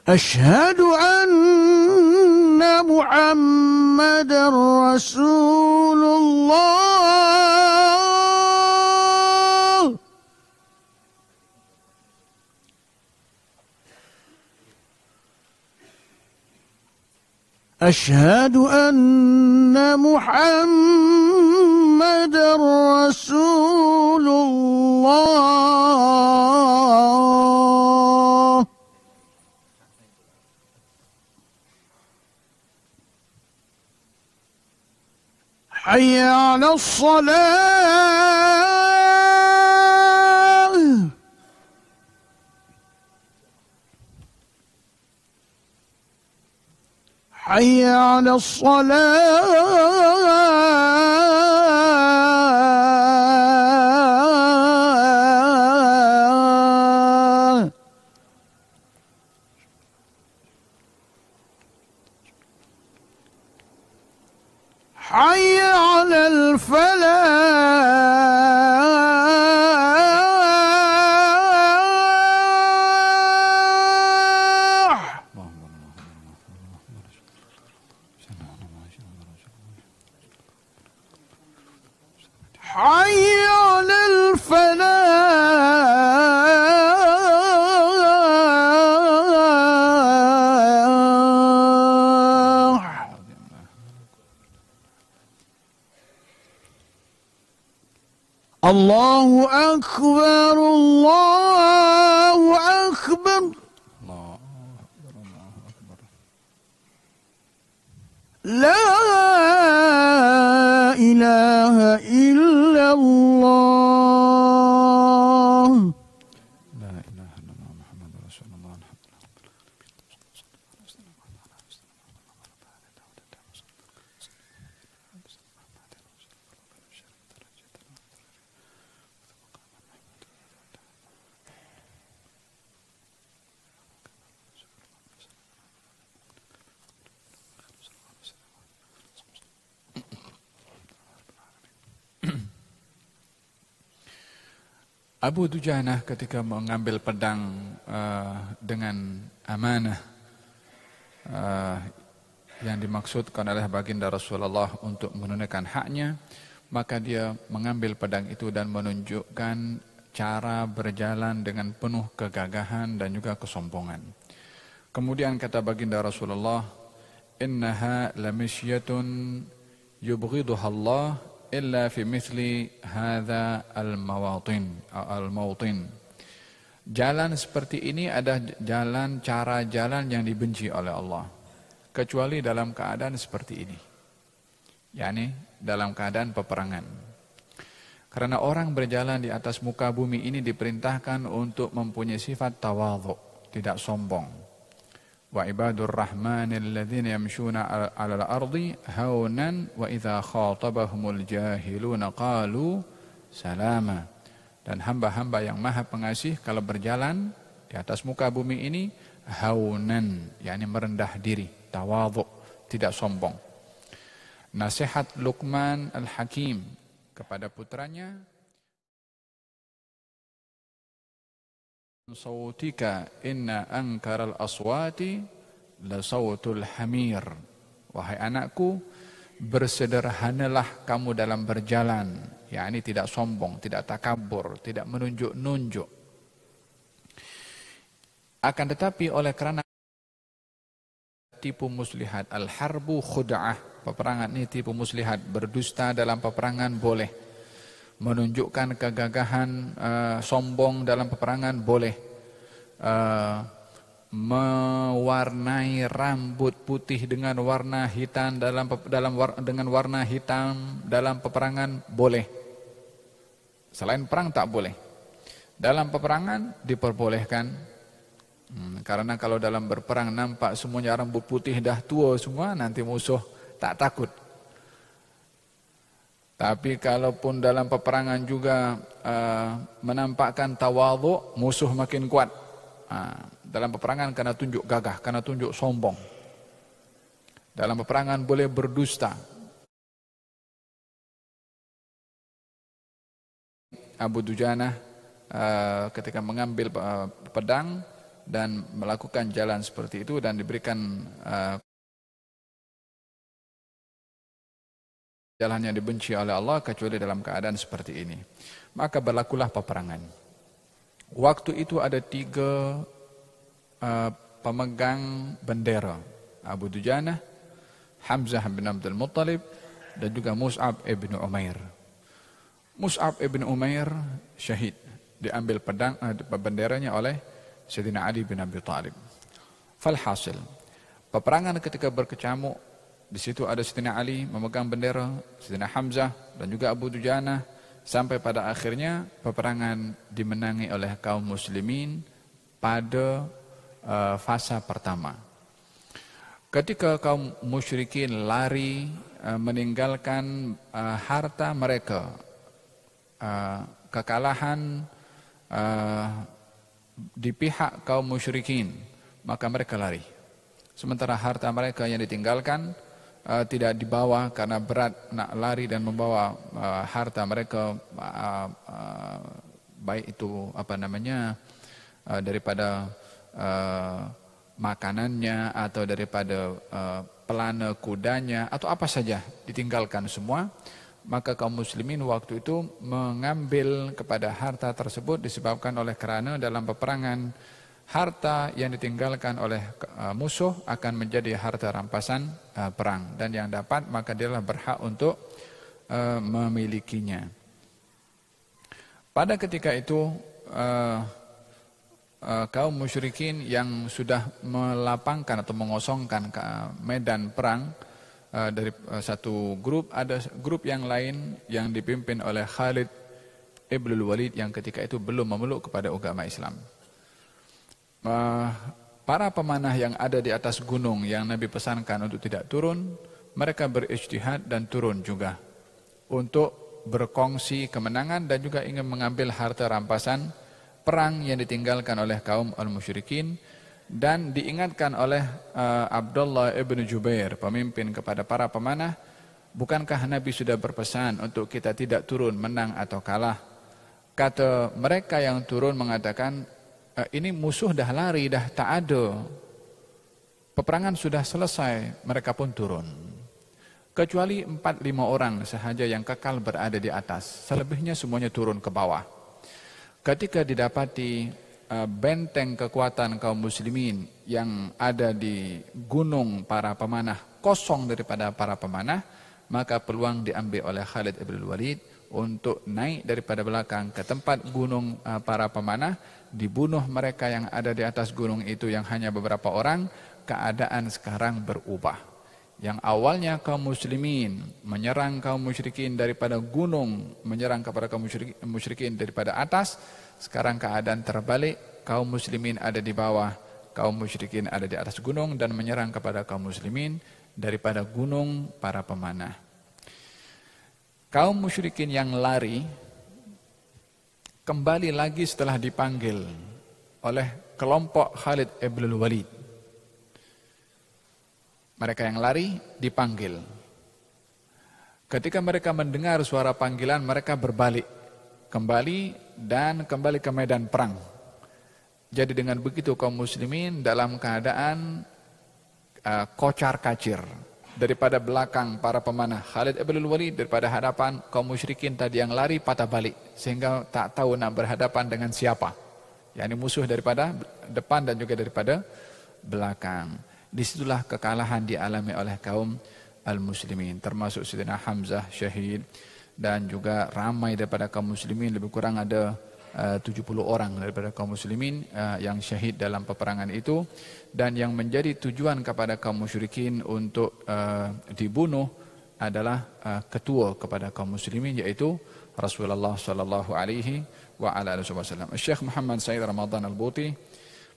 أشهد أن محمدا رسول الله أشهد أن محمدا رسول الله حي على الصلاة حي على الصلاة حي على الفلاح حي على الفلاح الله أكبر الله أكبر لا إله إلا الله لا إله إلا الله محمد رسول الله Abu Dujanah ketika mengambil pedang dengan amanah yang dimaksudkan oleh baginda Rasulullah untuk menunaikan haknya, maka dia mengambil pedang itu dan menunjukkan cara berjalan dengan penuh kegagahan dan juga kesombongan. Kemudian kata baginda Rasulullah, innaha lamisyatun yubghiduha Allah illa fi mithli hadha al-mawtin. Jalan seperti ini ada cara jalan yang dibenci oleh Allah, kecuali dalam keadaan seperti ini, yakni dalam keadaan peperangan. Karena orang berjalan di atas muka bumi ini diperintahkan untuk mempunyai sifat tawadhu, tidak sombong. Wa ibadur rahmanil ladzina yamshuna 'alal ardi haunan wa idza khatabahumul jahiluna qalu salama. Dan hamba-hamba yang maha pengasih kalau berjalan di atas muka bumi ini haunan, yakni merendah diri, tawadhu, tidak sombong. Nasihat Luqman Al-Hakim kepada putranya, sautika inna ankaral aswati la sautul hamir. Wahai anakku, bersederhanalah kamu dalam berjalan, yakni tidak sombong, tidak takabur, tidak menunjuk-nunjuk. Akan tetapi oleh karena tipu muslihat, al-harbu khud'ah, peperangan ini tipu muslihat, berdusta dalam peperangan boleh, menunjukkan kegagahan, sombong dalam peperangan boleh. mewarnai rambut putih dengan warna hitam dengan warna hitam dalam peperangan boleh. Selain perang tak boleh. Dalam peperangan diperbolehkan. Karena kalau dalam berperang nampak semuanya rambut putih dah tua semua, nanti musuh tak takut. Tapi kalaupun dalam peperangan juga menampakkan tawadhu, musuh makin kuat. Dalam peperangan karena tunjuk gagah, karena tunjuk sombong. Dalam peperangan boleh berdusta. Abu Dujanah ketika mengambil pedang dan melakukan jalan seperti itu dan diberikan jalan yang dibenci oleh Allah kecuali dalam keadaan seperti ini. Maka berlakulah peperangan. Waktu itu ada 3 pemegang bendera. Abu Dujanah, Hamzah bin Abdul Muttalib, dan juga Mus'ab ibn Umair. Mus'ab ibn Umair syahid. Diambil pedang benderanya oleh Sayyidina Ali bin Abi Thalib. Falhasil, peperangan ketika berkecamuk, di situ ada Sayyidina Ali memegang bendera, Sayyidina Hamzah dan juga Abu Dujanah, sampai pada akhirnya peperangan dimenangi oleh kaum muslimin pada fase pertama. Ketika kaum musyrikin lari meninggalkan harta mereka, kekalahan di pihak kaum musyrikin, maka mereka lari. Sementara harta mereka yang ditinggalkan tidak dibawa karena berat nak lari dan membawa harta mereka, baik itu daripada makanannya atau daripada pelana kudanya atau apa saja ditinggalkan semua. Maka kaum muslimin waktu itu mengambil kepada harta tersebut disebabkan oleh kerana dalam peperangan harta yang ditinggalkan oleh musuh akan menjadi harta rampasan perang, dan yang dapat maka dialah berhak untuk memilikinya. Pada ketika itu kaum musyrikin yang sudah melapangkan atau mengosongkan medan perang dari satu grup, ada grup yang lain yang dipimpin oleh Khalid ibn Walid yang ketika itu belum memeluk kepada agama Islam. Para pemanah yang ada di atas gunung yang Nabi pesankan untuk tidak turun, mereka berijtihad dan turun juga untuk berkongsi kemenangan dan juga ingin mengambil harta rampasan perang yang ditinggalkan oleh kaum al-musyrikin. Dan diingatkan oleh Abdullah ibn Jubair, pemimpin kepada para pemanah, bukankah Nabi sudah berpesan untuk kita tidak turun menang atau kalah? Kata mereka yang turun mengatakan, ini musuh dah lari, dah tak ada, peperangan sudah selesai. Mereka pun turun, kecuali 4-5 orang sahaja yang kekal berada di atas, selebihnya semuanya turun ke bawah. Ketika didapati benteng kekuatan kaum muslimin yang ada di gunung para pemanah kosong daripada para pemanah, maka peluang diambil oleh Khalid ibn Walid untuk naik daripada belakang ke tempat gunung para pemanah, dibunuh mereka yang ada di atas gunung itu yang hanya beberapa orang. Keadaan sekarang berubah. Yang awalnya kaum muslimin menyerang kaum musyrikin daripada gunung, menyerang kepada kaum musyrikin daripada atas, sekarang keadaan terbalik, kaum muslimin ada di bawah, kaum musyrikin ada di atas gunung dan menyerang kepada kaum muslimin daripada gunung para pemanah. Kaum musyrikin yang lari kembali lagi setelah dipanggil oleh kelompok Khalid ibn Walid. Mereka yang lari dipanggil. Ketika mereka mendengar suara panggilan, mereka berbalik kembali dan kembali ke medan perang. Jadi dengan begitu kaum muslimin dalam keadaan kocar kacir. Daripada belakang para pemanah Khalid ibn Walid, daripada hadapan kaum musyrikin tadi yang lari patah balik, sehingga tak tahu nak berhadapan dengan siapa. yakni musuh daripada depan dan juga daripada belakang. Disitulah kekalahan dialami oleh kaum al-muslimin, termasuk Sayyidina Hamzah syahid, dan juga ramai daripada kaum muslimin, lebih kurang ada 70 orang daripada kaum muslimin yang syahid dalam peperangan itu, dan yang menjadi tujuan kepada kaum musyrikin untuk dibunuh adalah ketua kepada kaum muslimin, yaitu Rasulullah sallallahu alaihi wa ala alihi wasallam. Syekh Muhammad Said Ramadan Al-Buti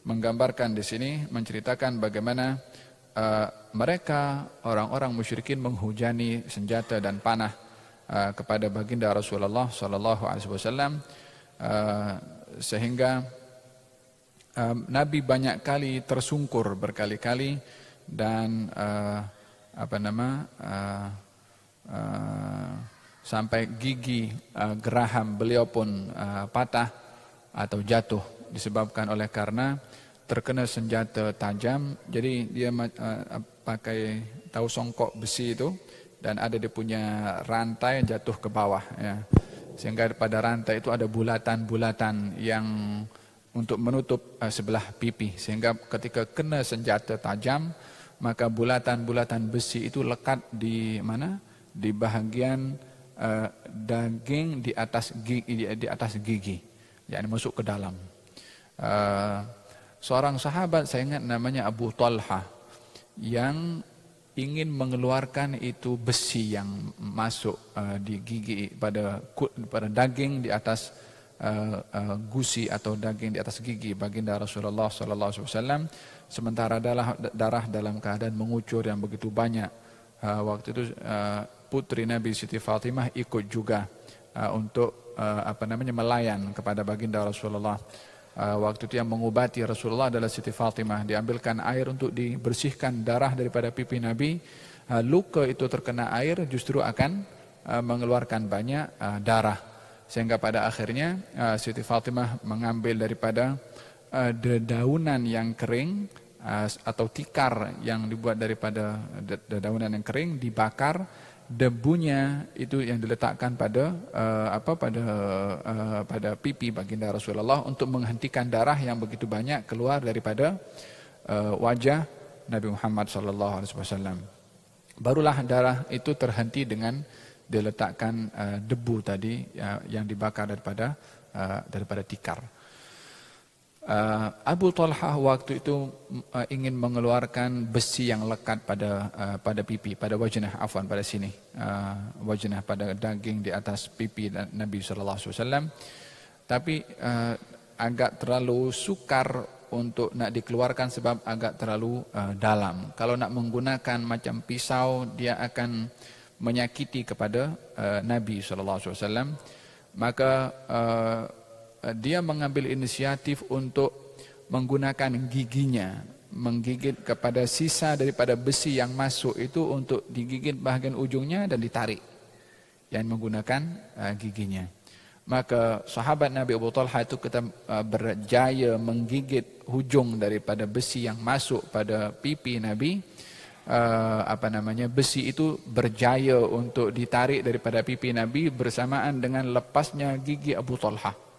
menggambarkan di sini, menceritakan bagaimana mereka orang-orang musyrikin menghujani senjata dan panah kepada baginda Rasulullah sallallahu alaihi wasallam, sehingga Nabi banyak kali tersungkur berkali-kali, dan sampai gigi geraham beliau pun patah atau jatuh disebabkan oleh karena terkena senjata tajam. Jadi dia pakai tahu songkok besi itu, dan ada dia punya rantai jatuh ke bawah ya. Sehingga pada rantai itu ada bulatan-bulatan yang untuk menutup sebelah pipi, sehingga ketika kena senjata tajam maka bulatan-bulatan besi itu lekat di mana? Di bahagian daging di atas gigi, yakni masuk ke dalam. Seorang sahabat, saya ingat namanya Abu Talha, yang ingin mengeluarkan itu besi yang masuk di gigi pada daging di atas gusi atau daging di atas gigi baginda Rasulullah sallallahu alaihi wasallam, sementara darah dalam keadaan mengucur yang begitu banyak. Waktu itu putri Nabi Siti Fatimah ikut juga untuk melayan kepada baginda Rasulullah. Waktu itu yang mengobati Rasulullah adalah Siti Fatimah. Diambilkan air untuk dibersihkan darah daripada pipi Nabi. Luka itu terkena air justru akan mengeluarkan banyak darah, sehingga pada akhirnya Siti Fatimah mengambil daripada dedaunan yang kering atau tikar yang dibuat daripada dedaunan yang kering, dibakar, debunya itu yang diletakkan pada pada pipi baginda Rasulullah untuk menghentikan darah yang begitu banyak keluar daripada wajah Nabi Muhammad sallallahu alaihi wasallam. Barulah darah itu terhenti dengan diletakkan debu tadi yang dibakar daripada tikar. Abu Talha waktu itu ingin mengeluarkan besi yang lekat pada pipi, pada wajnah, pada sini, wajnah, pada daging di atas pipi Nabi sallallahu alaihi wasallam. Tapi agak terlalu sukar untuk nak dikeluarkan sebab agak terlalu dalam. Kalau nak menggunakan macam pisau, dia akan menyakiti kepada Nabi sallallahu alaihi wasallam. Maka dia mengambil inisiatif untuk menggunakan giginya, menggigit kepada sisa daripada besi yang masuk itu, untuk digigit bahagian ujungnya dan ditarik, yang menggunakan giginya. Maka sahabat Nabi Abu Talha itu berjaya menggigit hujung daripada besi yang masuk pada pipi Nabi. Besi itu berjaya untuk ditarik daripada pipi Nabi bersamaan dengan lepasnya gigi Abu Talha.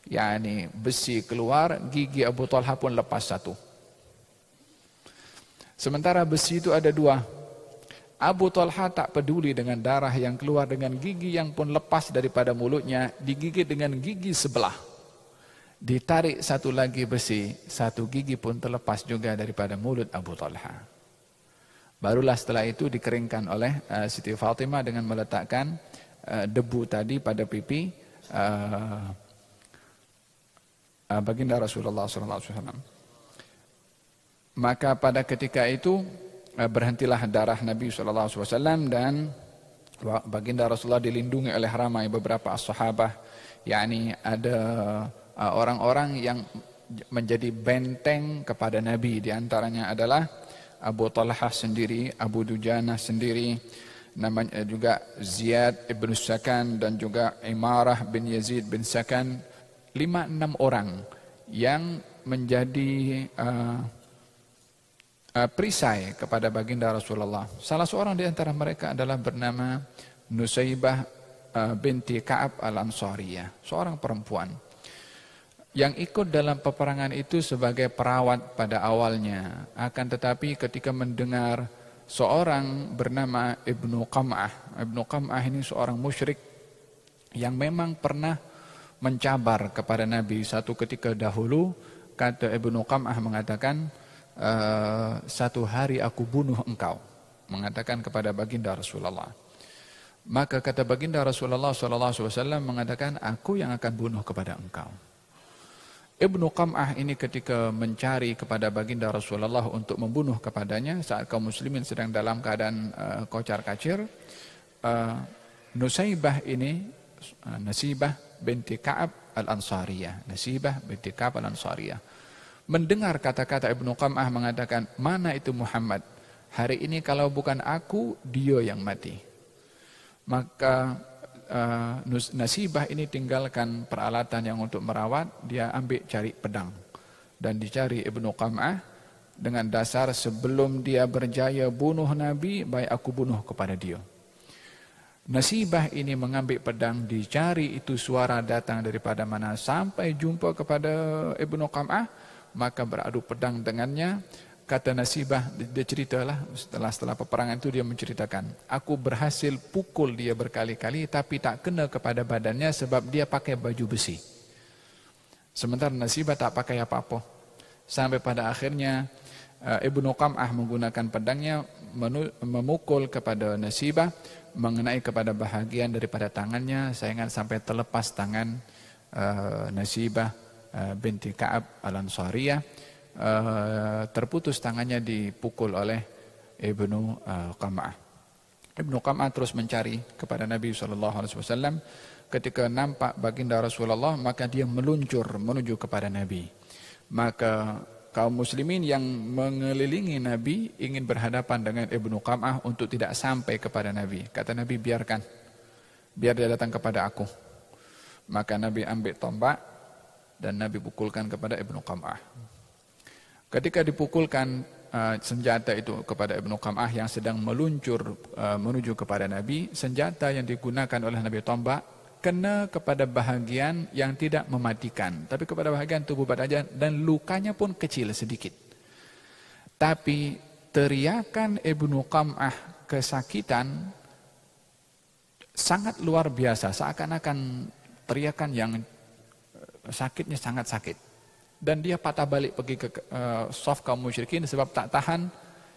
Yani besi keluar, gigi Abu Talha pun lepas satu. Sementara besi itu ada dua. Abu Talha tak peduli dengan darah yang keluar dengan gigi yang pun lepas daripada mulutnya, digigit dengan gigi sebelah. Ditarik satu lagi besi, satu gigi pun terlepas juga daripada mulut Abu Talha. Barulah setelah itu dikeringkan oleh Siti Fatimah dengan meletakkan debu tadi pada pipi baginda Rasulullah SAW. Maka pada ketika itu berhentilah darah Nabi SAW, dan baginda Rasulullah dilindungi oleh ramai beberapa sahabat, yakni ada orang-orang yang menjadi benteng kepada Nabi. Di antaranya adalah Abu Talha sendiri, Abu Dujana sendiri, namanya juga Ziyad ibn Sakan, dan juga Imarah bin Yazid bin Sakan. 5-6 orang yang menjadi perisai kepada baginda Rasulullah. Salah seorang di antara mereka adalah bernama Nusaybah binti Ka'ab al-Ansariyah, seorang perempuan yang ikut dalam peperangan itu sebagai perawat pada awalnya. Akan tetapi ketika mendengar seorang bernama Ibnu Qam'ah ini seorang musyrik yang memang pernah mencabar kepada Nabi satu ketika dahulu. Kata Ibnu Qam'ah mengatakan, satu hari aku bunuh engkau, mengatakan kepada baginda Rasulullah. Maka kata baginda Rasulullah SAW mengatakan, aku yang akan bunuh kepada engkau. Ibnu Qam'ah ini ketika mencari kepada baginda Rasulullah untuk membunuh kepadanya saat kaum muslimin sedang dalam keadaan kocar kacir, Nusaybah ini, Nasibah binti Ka'ab al-Ansariyah, Nasibah binti Ka'ab al-Ansariyah, mendengar kata-kata Ibnu Qam'ah mengatakan, mana itu Muhammad? Hari ini kalau bukan aku, dia yang mati. Maka Nasibah ini tinggalkan peralatan yang untuk merawat, dia ambil cari pedang. Dan dicari Ibnu Qam'ah dengan dasar sebelum dia berjaya bunuh Nabi, baik aku bunuh kepada dia. Nasibah ini mengambil pedang, dicari itu suara datang daripada mana, sampai jumpa kepada Ibnu Qam'ah, maka beradu pedang dengannya. Kata Nasibah, dia ceritalah setelah peperangan itu dia menceritakan, aku berhasil pukul dia berkali-kali tapi tak kena kepada badannya sebab dia pakai baju besi. Sementara Nasibah tak pakai apa-apa. Sampai pada akhirnya Ibnu Qam'ah menggunakan pedangnya memukul kepada Nasibah, mengenai kepada bahagian daripada tangannya, sehingga sampai terlepas tangan Nasibah binti Ka'ab al-Ansariyah. Terputus tangannya dipukul oleh Ibnu Qam'ah. Ibnu Qam'ah terus mencari kepada Nabi SAW. Ketika nampak baginda Rasulullah, maka dia meluncur menuju kepada Nabi. Maka kaum muslimin yang mengelilingi Nabi ingin berhadapan dengan Ibnu Qam'ah untuk tidak sampai kepada Nabi. Kata Nabi, biarkan, biar dia datang kepada aku. Maka Nabi ambil tombak dan Nabi pukulkan kepada Ibnu Qam'ah. Ketika dipukulkan senjata itu kepada Ibnu Qam'ah yang sedang meluncur menuju kepada Nabi, senjata yang digunakan oleh Nabi tombak kena kepada bahagian yang tidak mematikan, tapi kepada bahagian tubuh badannya, dan lukanya pun kecil sedikit. Tapi teriakan Ibnu Qam'ah kesakitan sangat luar biasa, seakan-akan teriakan yang sakitnya sangat sakit. Dan dia patah balik pergi ke saf kaum musyrikin sebab tak tahan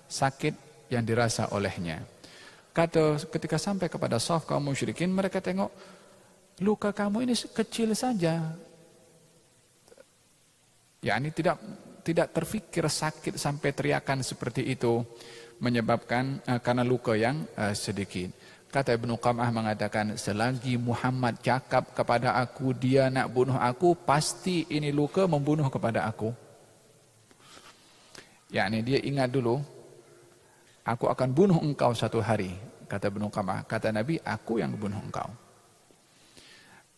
sakit yang dirasa olehnya. Kata ketika sampai kepada saf kaum musyrikin, mereka tengok, luka kamu ini kecil saja. Ya, ini tidak terfikir sakit sampai teriakan seperti itu, menyebabkan karena luka yang sedikit. Kata Ibnu Qam'ah mengatakan, selagi Muhammad cakap kepada aku dia nak bunuh aku, pasti ini luka membunuh kepada aku. Ya, ini dia ingat dulu, aku akan bunuh engkau satu hari. Kata Ibnu Qam'ah, kata Nabi, aku yang bunuh engkau.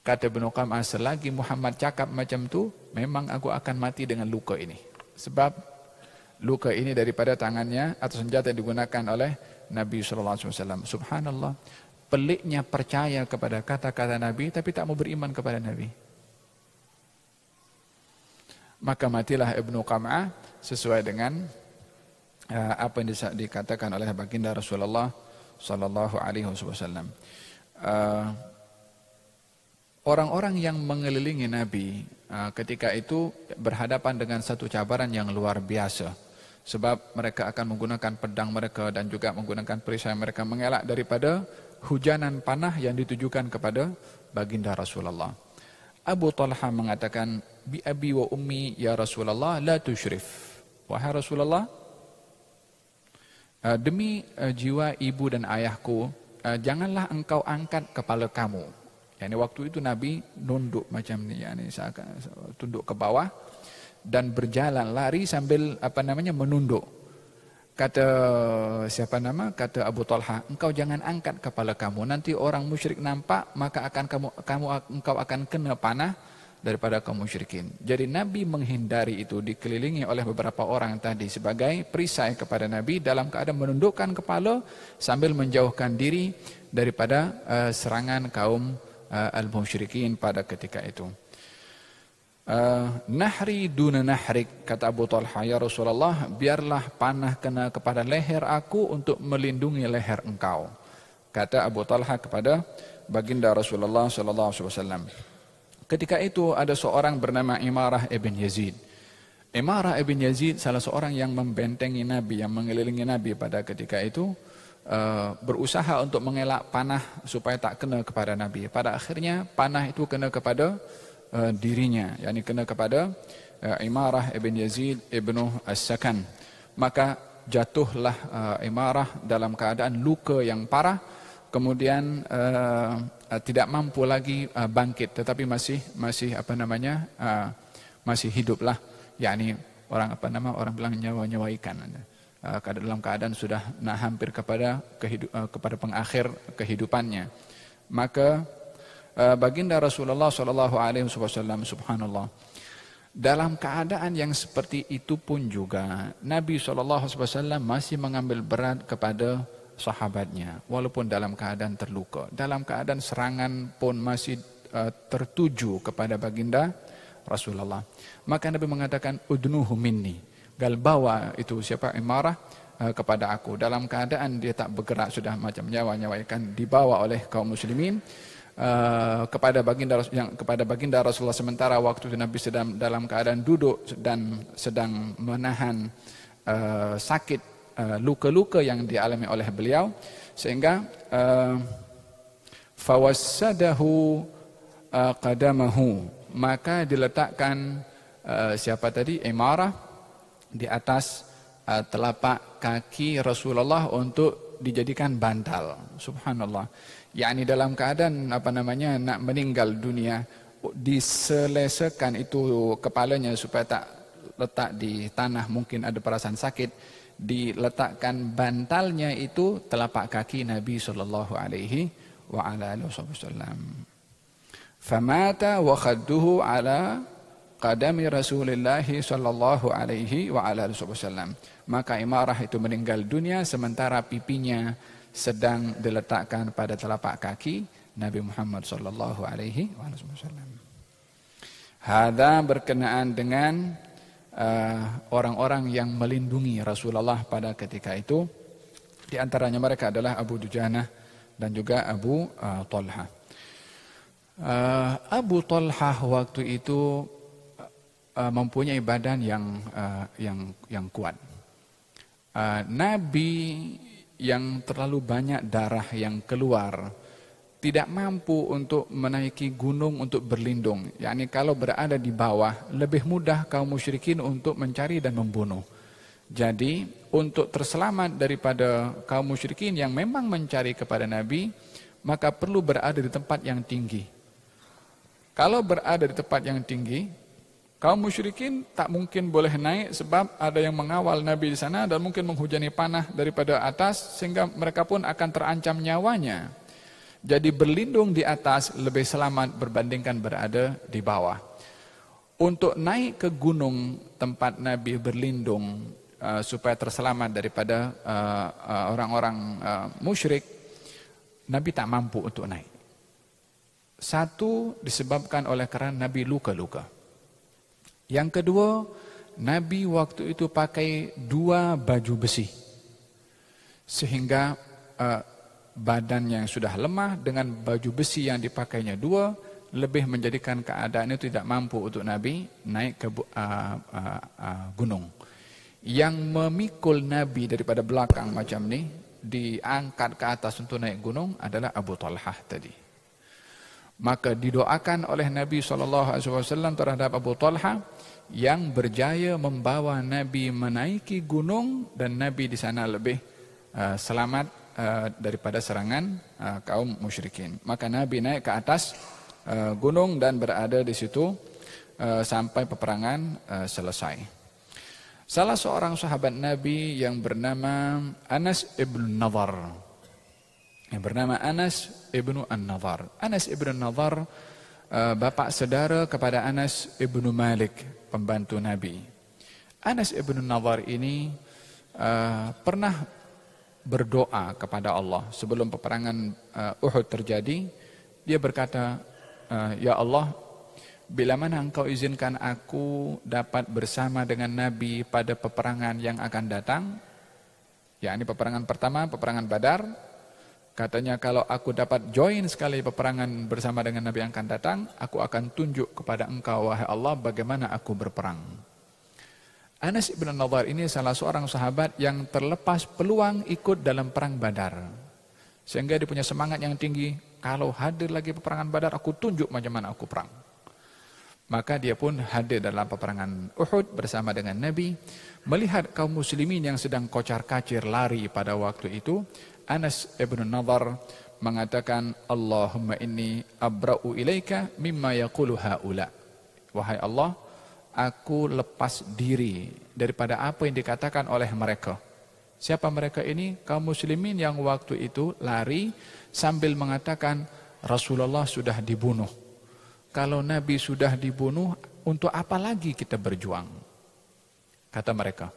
Kata Ibnu Qam'ah, selagi Muhammad cakap macam tu, memang aku akan mati dengan luka ini. Sebab luka ini daripada tangannya atau senjata yang digunakan oleh Nabi SAW. Subhanallah, peliknya percaya kepada kata-kata Nabi tapi tak mau beriman kepada Nabi. Maka matilah Ibnu Qam'ah sesuai dengan apa yang dikatakan oleh baginda Rasulullah SAW. Orang-orang yang mengelilingi Nabi ketika itu berhadapan dengan satu cabaran yang luar biasa. Sebab mereka akan menggunakan pedang mereka dan juga menggunakan perisai mereka mengelak daripada hujanan panah yang ditujukan kepada baginda Rasulullah. Abu Talha mengatakan, bi abi wa ummi ya Rasulullah la tusyrif. Wahai Rasulullah, demi jiwa ibu dan ayahku, janganlah engkau angkat kepala kamu. Yani waktu itu Nabi nunduk macam ni, yani tunduk ke bawah dan berjalan lari sambil menunduk. Kata kata Abu Talha, engkau jangan angkat kepala kamu, nanti orang musyrik nampak, maka engkau akan kena panah daripada kaum musyrikin. Jadi Nabi menghindari itu, dikelilingi oleh beberapa orang tadi sebagai perisai kepada Nabi dalam keadaan menundukkan kepala sambil menjauhkan diri daripada serangan kaum al-musyrikin pada ketika itu. Nahri duna nahrik, kata Abu Talha, ya Rasulullah, biarlah panah kena kepada leher aku untuk melindungi leher engkau. Kata Abu Talha kepada baginda Rasulullah SAW. Ketika itu ada seorang bernama Imarah ibn Yazid. Imarah ibn Yazid salah seorang yang membentengi Nabi, yang mengelilingi Nabi pada ketika itu, berusaha untuk mengelak panah supaya tak kena kepada Nabi. Pada akhirnya panah itu kena kepada dirinya, yakni kena kepada Imarah ibn Yazid ibnu As-Sakan. Maka jatuhlah Imarah dalam keadaan luka yang parah, kemudian tidak mampu lagi bangkit, tetapi masih masih hiduplah, yakni orang bilang nyawa ikan, dalam keadaan sudah hampir kepada pengakhir kehidupannya. Maka baginda Rasulullah SAW, subhanallah, dalam keadaan yang seperti itu pun juga Nabi SAW masih mengambil berat kepada sahabatnya, walaupun dalam keadaan terluka, dalam keadaan serangan pun masih tertuju kepada baginda Rasulullah. Maka Nabi mengatakan, udnuhu minni, gal bawa itu siapa, Imarah, kepada aku. Dalam keadaan dia tak bergerak, sudah macam nyawa ikan, dibawa oleh kaum muslimin kepada baginda Rasulullah, sementara waktu itu Nabi sedang dalam keadaan duduk dan sedang menahan sakit luka-luka yang dialami oleh beliau, sehingga fawassadahu qadamahu, maka diletakkan siapa tadi, Imarah, di atas telapak kaki Rasulullah untuk dijadikan bantal. Subhanallah, yakni dalam keadaan nak meninggal dunia, diselesekan itu kepalanya supaya tak letak di tanah, mungkin ada perasaan sakit, diletakkan bantalnya itu telapak kaki Nabi sallallahu alaihi wasallam. Famata wa khadduhu ala qadami Rasulullah sallallahu alaihi wasallam. Maka Imarah itu meninggal dunia sementara pipinya sedang diletakkan pada telapak kaki Nabi Muhammad sallallahu alaihi wasallam. Hada berkenaan dengan orang-orang yang melindungi Rasulullah pada ketika itu. Di antaranya mereka adalah Abu Dujanah dan juga Abu Talha. Abu Talha waktu itu mempunyai badan yang kuat. Nabi yang terlalu banyak darah yang keluar tidak mampu untuk menaiki gunung untuk berlindung. Yakni kalau berada di bawah lebih mudah kaum musyrikin untuk mencari dan membunuh. Jadi untuk terselamat daripada kaum musyrikin yang memang mencari kepada Nabi, maka perlu berada di tempat yang tinggi. Kalau berada di tempat yang tinggi, kaum musyrikin tak mungkin boleh naik sebab ada yang mengawal Nabi di sana dan mungkin menghujani panah daripada atas, sehingga mereka pun akan terancam nyawanya. Jadi berlindung di atas lebih selamat berbandingkan berada di bawah. Untuk naik ke gunung tempat Nabi berlindung supaya terselamat daripada orang-orang musyrik, Nabi tak mampu untuk naik. Satu, disebabkan oleh kerana Nabi luka-luka. Yang kedua, Nabi waktu itu pakai 2 baju besi, sehingga badannya yang sudah lemah dengan baju besi yang dipakainya 2 lebih menjadikan keadaan itu tidak mampu untuk Nabi naik ke gunung. Yang memikul Nabi daripada belakang macam ni, diangkat ke atas untuk naik gunung adalah Abu Talhah tadi. Maka didoakan oleh Nabi SAW terhadap Abu Talha yang berjaya membawa Nabi menaiki gunung, dan Nabi di sana lebih selamat daripada serangan kaum musyrikin. Maka Nabi naik ke atas gunung dan berada di situ sampai peperangan selesai. Salah seorang sahabat Nabi yang bernama Anas ibn Nadhar, Anas ibn Nadhar, bapak saudara kepada Anas ibn Malik, pembantu Nabi. Anas ibn Nadhar ini pernah berdoa kepada Allah sebelum peperangan Uhud terjadi. Dia berkata, ya Allah, bila mana engkau izinkan aku dapat bersama dengan Nabi pada peperangan yang akan datang, yakni peperangan pertama, peperangan Badar, Katanya kalau aku dapat join sekali peperangan bersama dengan Nabi yang akan datang, aku akan tunjuk kepada engkau wahai Allah bagaimana aku berperang. Anas ibn Nadhr ini salah seorang sahabat yang terlepas peluang ikut dalam perang Badar. Sehingga dia punya semangat yang tinggi, kalau hadir lagi peperangan Badar aku tunjuk macam mana aku perang. Maka dia pun hadir dalam peperangan Uhud bersama dengan Nabi. Melihat kaum muslimin yang sedang kocar-kacir lari pada waktu itu, Anas ibn Nadhr mengatakan, Allahumma inni abra'u ilaika mimma yaqulu haula. Wahai Allah, aku lepas diri daripada apa yang dikatakan oleh mereka. Siapa mereka ini? Kaum muslimin yang waktu itu lari sambil mengatakan Rasulullah sudah dibunuh. Kalau Nabi sudah dibunuh, untuk apa lagi kita berjuang? Kata mereka.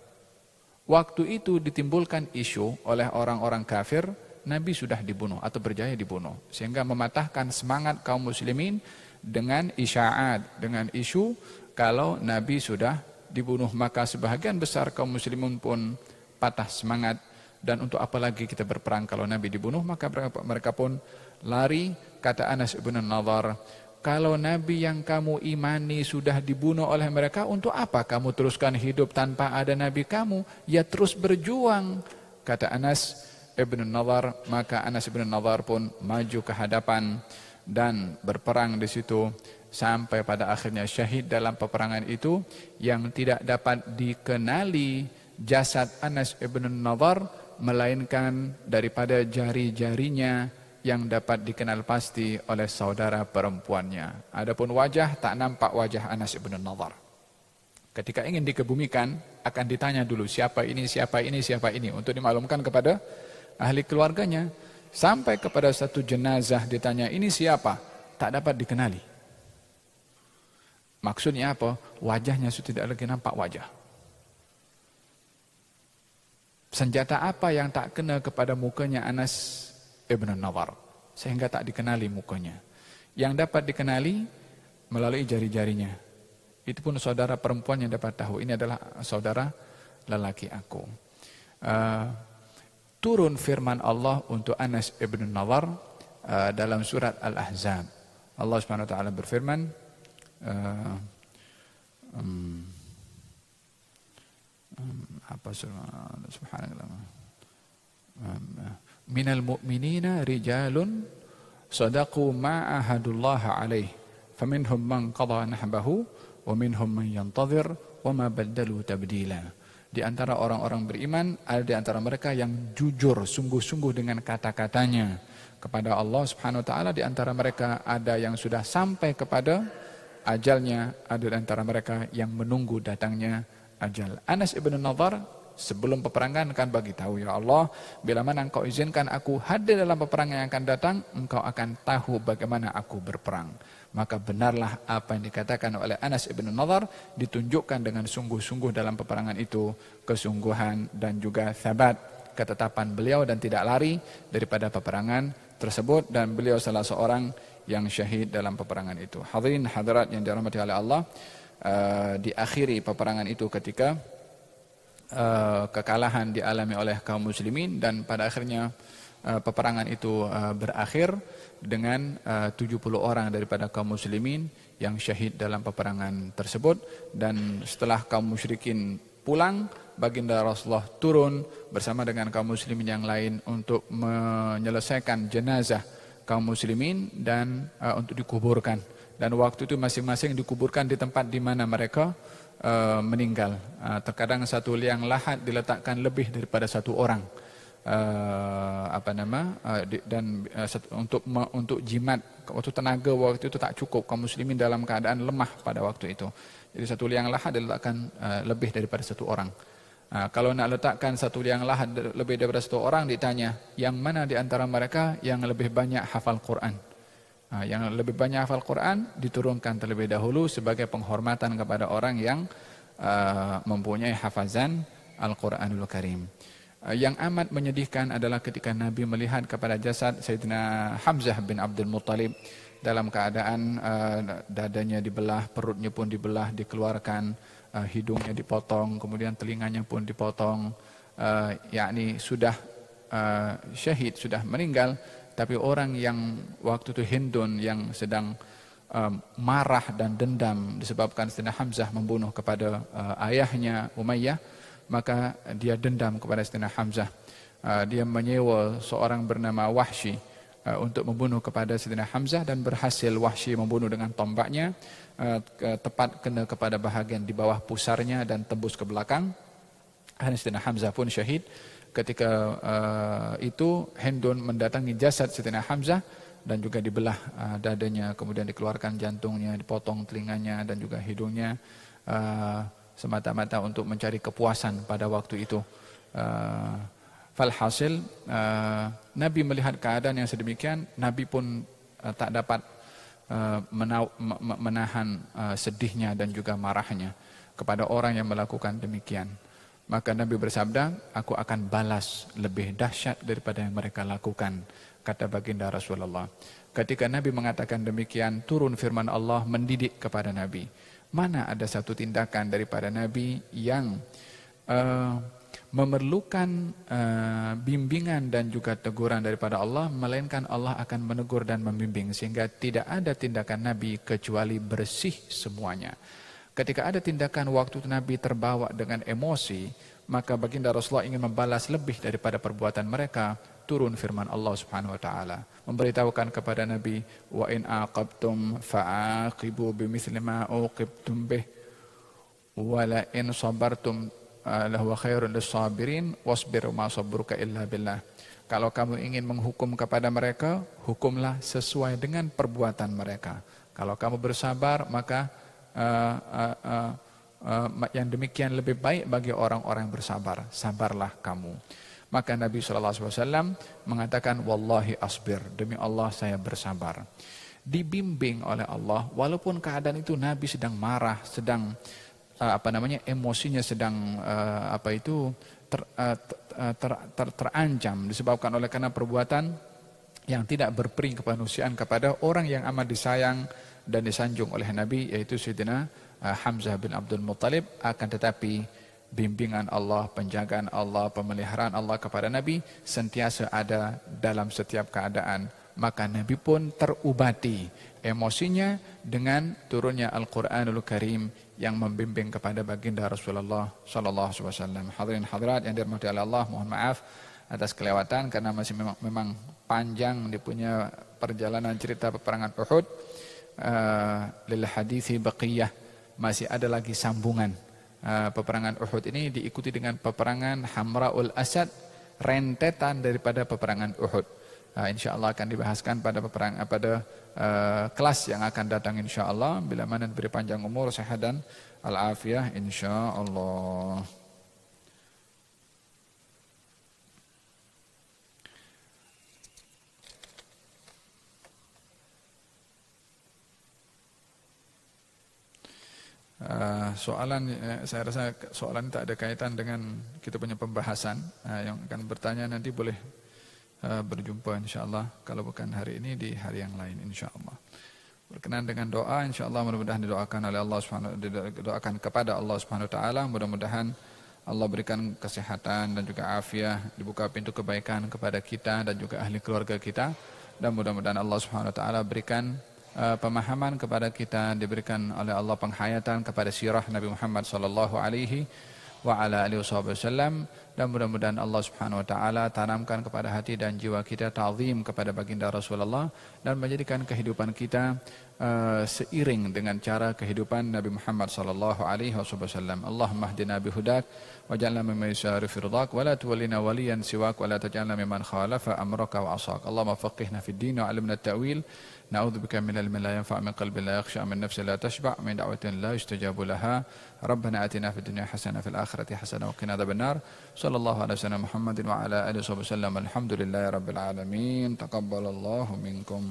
Waktu itu ditimbulkan isu oleh orang-orang kafir, Nabi sudah dibunuh atau berjaya dibunuh. Sehingga mematahkan semangat kaum muslimin dengan isya'at, dengan isu kalau Nabi sudah dibunuh. Maka sebahagian besar kaum muslimin pun patah semangat. Dan untuk apa lagi kita berperang kalau Nabi dibunuh? Maka mereka pun lari. Kata Anas ibn Nadhr, kalau Nabi yang kamu imani sudah dibunuh oleh mereka, untuk apa kamu teruskan hidup tanpa ada Nabi kamu? Ya terus berjuang. Kata Anas ibn Nadhr, maka Anas ibn Nadhr pun maju ke hadapan dan berperang di situ sampai pada akhirnya syahid dalam peperangan itu, yang tidak dapat dikenali jasad Anas ibn Nadhr melainkan daripada jari-jarinya yang dapat dikenal pasti oleh saudara perempuannya. Adapun wajah, tak nampak wajah Anas ibn Nadhr. Ketika ingin dikebumikan, akan ditanya dulu siapa ini, siapa ini, siapa ini, untuk dimaklumkan kepada ahli keluarganya. Sampai kepada satu jenazah ditanya, ini siapa? Tak dapat dikenali. Maksudnya apa? Wajahnya sudah tidak lagi nampak wajah. Senjata apa yang tak kena kepada mukanya Anas ibn Nadhr, sehingga tak dikenali mukanya. Yang dapat dikenali melalui jari-jarinya. Itu pun saudara perempuan yang dapat tahu, ini adalah saudara lelaki aku. Turun firman Allah untuk Anas ibn Nadhr dalam surat Al-Ahzab. Allah Subhanahu wa taala berfirman, apa subhanallah, minal mu'minina rijalun sadaqu ma ahadullah alaih faminhum man qada nahbahu wa minhum man yantazir wa ma baddalu tabdila. Di antara orang-orang beriman ada di antara mereka yang jujur sungguh-sungguh dengan kata-katanya kepada Allah Subhanahu wa taala. Di antara mereka ada yang sudah sampai kepada ajalnya, ada di antara mereka yang menunggu datangnya ajal. Anas ibn Nadhr sebelum peperangan akan bagi tahu, ya Allah, bila mana engkau izinkan aku hadir dalam peperangan yang akan datang, engkau akan tahu bagaimana aku berperang. Maka benarlah apa yang dikatakan oleh Anas ibn Nadhr, ditunjukkan dengan sungguh-sungguh dalam peperangan itu, kesungguhan dan juga sabat, ketetapan beliau dan tidak lari daripada peperangan tersebut, dan beliau salah seorang yang syahid dalam peperangan itu. Hadirin hadirat yang dirahmati oleh Allah, diakhiri peperangan itu ketika kekalahan dialami oleh kaum muslimin, dan pada akhirnya peperangan itu berakhir dengan 70 orang daripada kaum muslimin yang syahid dalam peperangan tersebut. Dan setelah kaum musyrikin pulang, baginda Rasulullah turun bersama dengan kaum muslimin yang lain untuk menyelesaikan jenazah kaum muslimin dan untuk dikuburkan. Dan waktu itu masing-masing dikuburkan di tempat di mana mereka meninggal. Terkadang satu liang lahat diletakkan lebih daripada satu orang. Untuk jimat, waktu tenaga waktu itu tak cukup, kaum muslimin dalam keadaan lemah pada waktu itu. Jadi satu liang lahat diletakkan lebih daripada satu orang. Kalau nak letakkan satu liang lahat lebih daripada satu orang, ditanya yang mana di antara mereka yang lebih banyak hafal Quran. Yang lebih banyak hafal Quran diturunkan terlebih dahulu sebagai penghormatan kepada orang yang mempunyai hafazan Al-Quranul Karim. Yang amat menyedihkan adalah ketika Nabi melihat kepada jasad Sayyidina Hamzah bin Abdul Muttalib dalam keadaan dadanya dibelah, perutnya pun dibelah, dikeluarkan, hidungnya dipotong, kemudian telinganya pun dipotong, yakni sudah syahid, sudah meninggal, tapi orang yang waktu itu Hindun yang sedang marah dan dendam disebabkan Sayyidina Hamzah membunuh kepada ayahnya Umayyah, maka dia dendam kepada Sayyidina Hamzah. Dia menyewa seorang bernama Wahsy untuk membunuh kepada Sayyidina Hamzah, dan berhasil Wahsy membunuh dengan tombaknya, tepat kena kepada bahagian di bawah pusarnya dan tembus ke belakang. Akhirnya Sayyidina Hamzah pun syahid. Ketika itu Hindun mendatangi jasad Sayyidina Hamzah dan juga dibelah dadanya, kemudian dikeluarkan jantungnya, dipotong telinganya dan juga hidungnya, semata-mata untuk mencari kepuasan pada waktu itu. Falhasil Nabi melihat keadaan yang sedemikian, Nabi pun tak dapat menahan sedihnya dan juga marahnya kepada orang yang melakukan demikian. Maka Nabi bersabda, aku akan balas lebih dahsyat daripada yang mereka lakukan, kata baginda Rasulullah. Ketika Nabi mengatakan demikian, turun firman Allah mendidik kepada Nabi. Mana ada satu tindakan daripada Nabi yang memerlukan bimbingan dan juga teguran daripada Allah, melainkan Allah akan menegur dan membimbing, sehingga tidak ada tindakan Nabi kecuali bersih semuanya. Ketika ada tindakan waktu Nabi terbawa dengan emosi, maka baginda Rasulullah ingin membalas lebih daripada perbuatan mereka. Turun firman Allah Subhanahu wa taala memberitahukan kepada Nabi, wa in aqabtum fa'aqibu bimithli ma uqibtum bih wa la in sabartum lahu khairun lis-sabirin wasbir ma sabruka illa billah. Kalau kamu ingin menghukum kepada mereka, hukumlah sesuai dengan perbuatan mereka. Kalau kamu bersabar, maka yang demikian lebih baik bagi orang-orang yang bersabar. Sabarlah kamu. Maka Nabi SAW mengatakan, wallahi asbir, demi Allah saya bersabar. Dibimbing oleh Allah, walaupun keadaan itu Nabi sedang marah, sedang emosinya sedang terancam disebabkan oleh karena perbuatan yang tidak berperi kemanusiaan kepada orang yang amat disayang dan disanjung oleh Nabi, yaitu Sayyidina Hamzah bin Abdul Muttalib. Akan tetapi bimbingan Allah, penjagaan Allah, pemeliharaan Allah kepada Nabi sentiasa ada dalam setiap keadaan. Maka Nabi pun terubati emosinya dengan turunnya Al-Quranul Karim yang membimbing kepada baginda Rasulullah sallallahu alaihi wasallam. Hadirin hadirat yang dirahmati Allah, mohon maaf atas kelewatan karena masih memang panjang dia punya perjalanan cerita peperangan Uhud. Lil hadithi baqiyah, masih ada lagi sambungan. Peperangan Uhud ini diikuti dengan peperangan Hamraul Asad, rentetan daripada peperangan Uhud. InsyaAllah akan dibahaskan pada kelas yang akan datang insyaAllah, bila mana diberi panjang umur, sehat dan al-afiyah insyaAllah. Saya rasa soalan tak ada kaitan dengan kita punya pembahasan. Yang akan bertanya nanti boleh berjumpa insyaAllah, kalau bukan hari ini di hari yang lain insyaAllah. Berkenan dengan doa, insyaAllah mudah-mudahan didoakan oleh Allah didoakan kepada Allah Subhanahu wa taala. Mudah-mudahan Allah berikan kesehatan dan juga afiah, dibuka pintu kebaikan kepada kita dan juga ahli keluarga kita, dan mudah-mudahan Allah Subhanahu wa taala berikan pemahaman kepada kita, diberikan oleh Allah penghayatan kepada sirah Nabi Muhammad sallallahu alaihi wa ala alihi wasallam, dan mudah-mudahan Allah Subhanahu wa taala tanamkan kepada hati dan jiwa kita ta'zim kepada baginda Rasulullah, dan menjadikan kehidupan kita seiring dengan cara kehidupan Nabi Muhammad sallallahu alaihi wasallam. Allahumma hdina bihudak waj'alna mimman yusari fi ridak wa la tuwallina waliyan siwak wa la taj'alna mimman khalafa amraka wa asak. Allahumma faqihna fid din wa 'allimna at-ta'wil. نعوذ بك من علم لا ينفع، من قلب لا يخشع، من نفس لا تشبع، من دعوة لا يستجاب لها. ربنا آتنا في الدنيا حسنة في الآخرة حسنة وقنا عذاب النار. صلى الله على سيدنا محمد وعلى آله وصحبه وسلم. الحمد لله رب العالمين. تقبل الله منكم.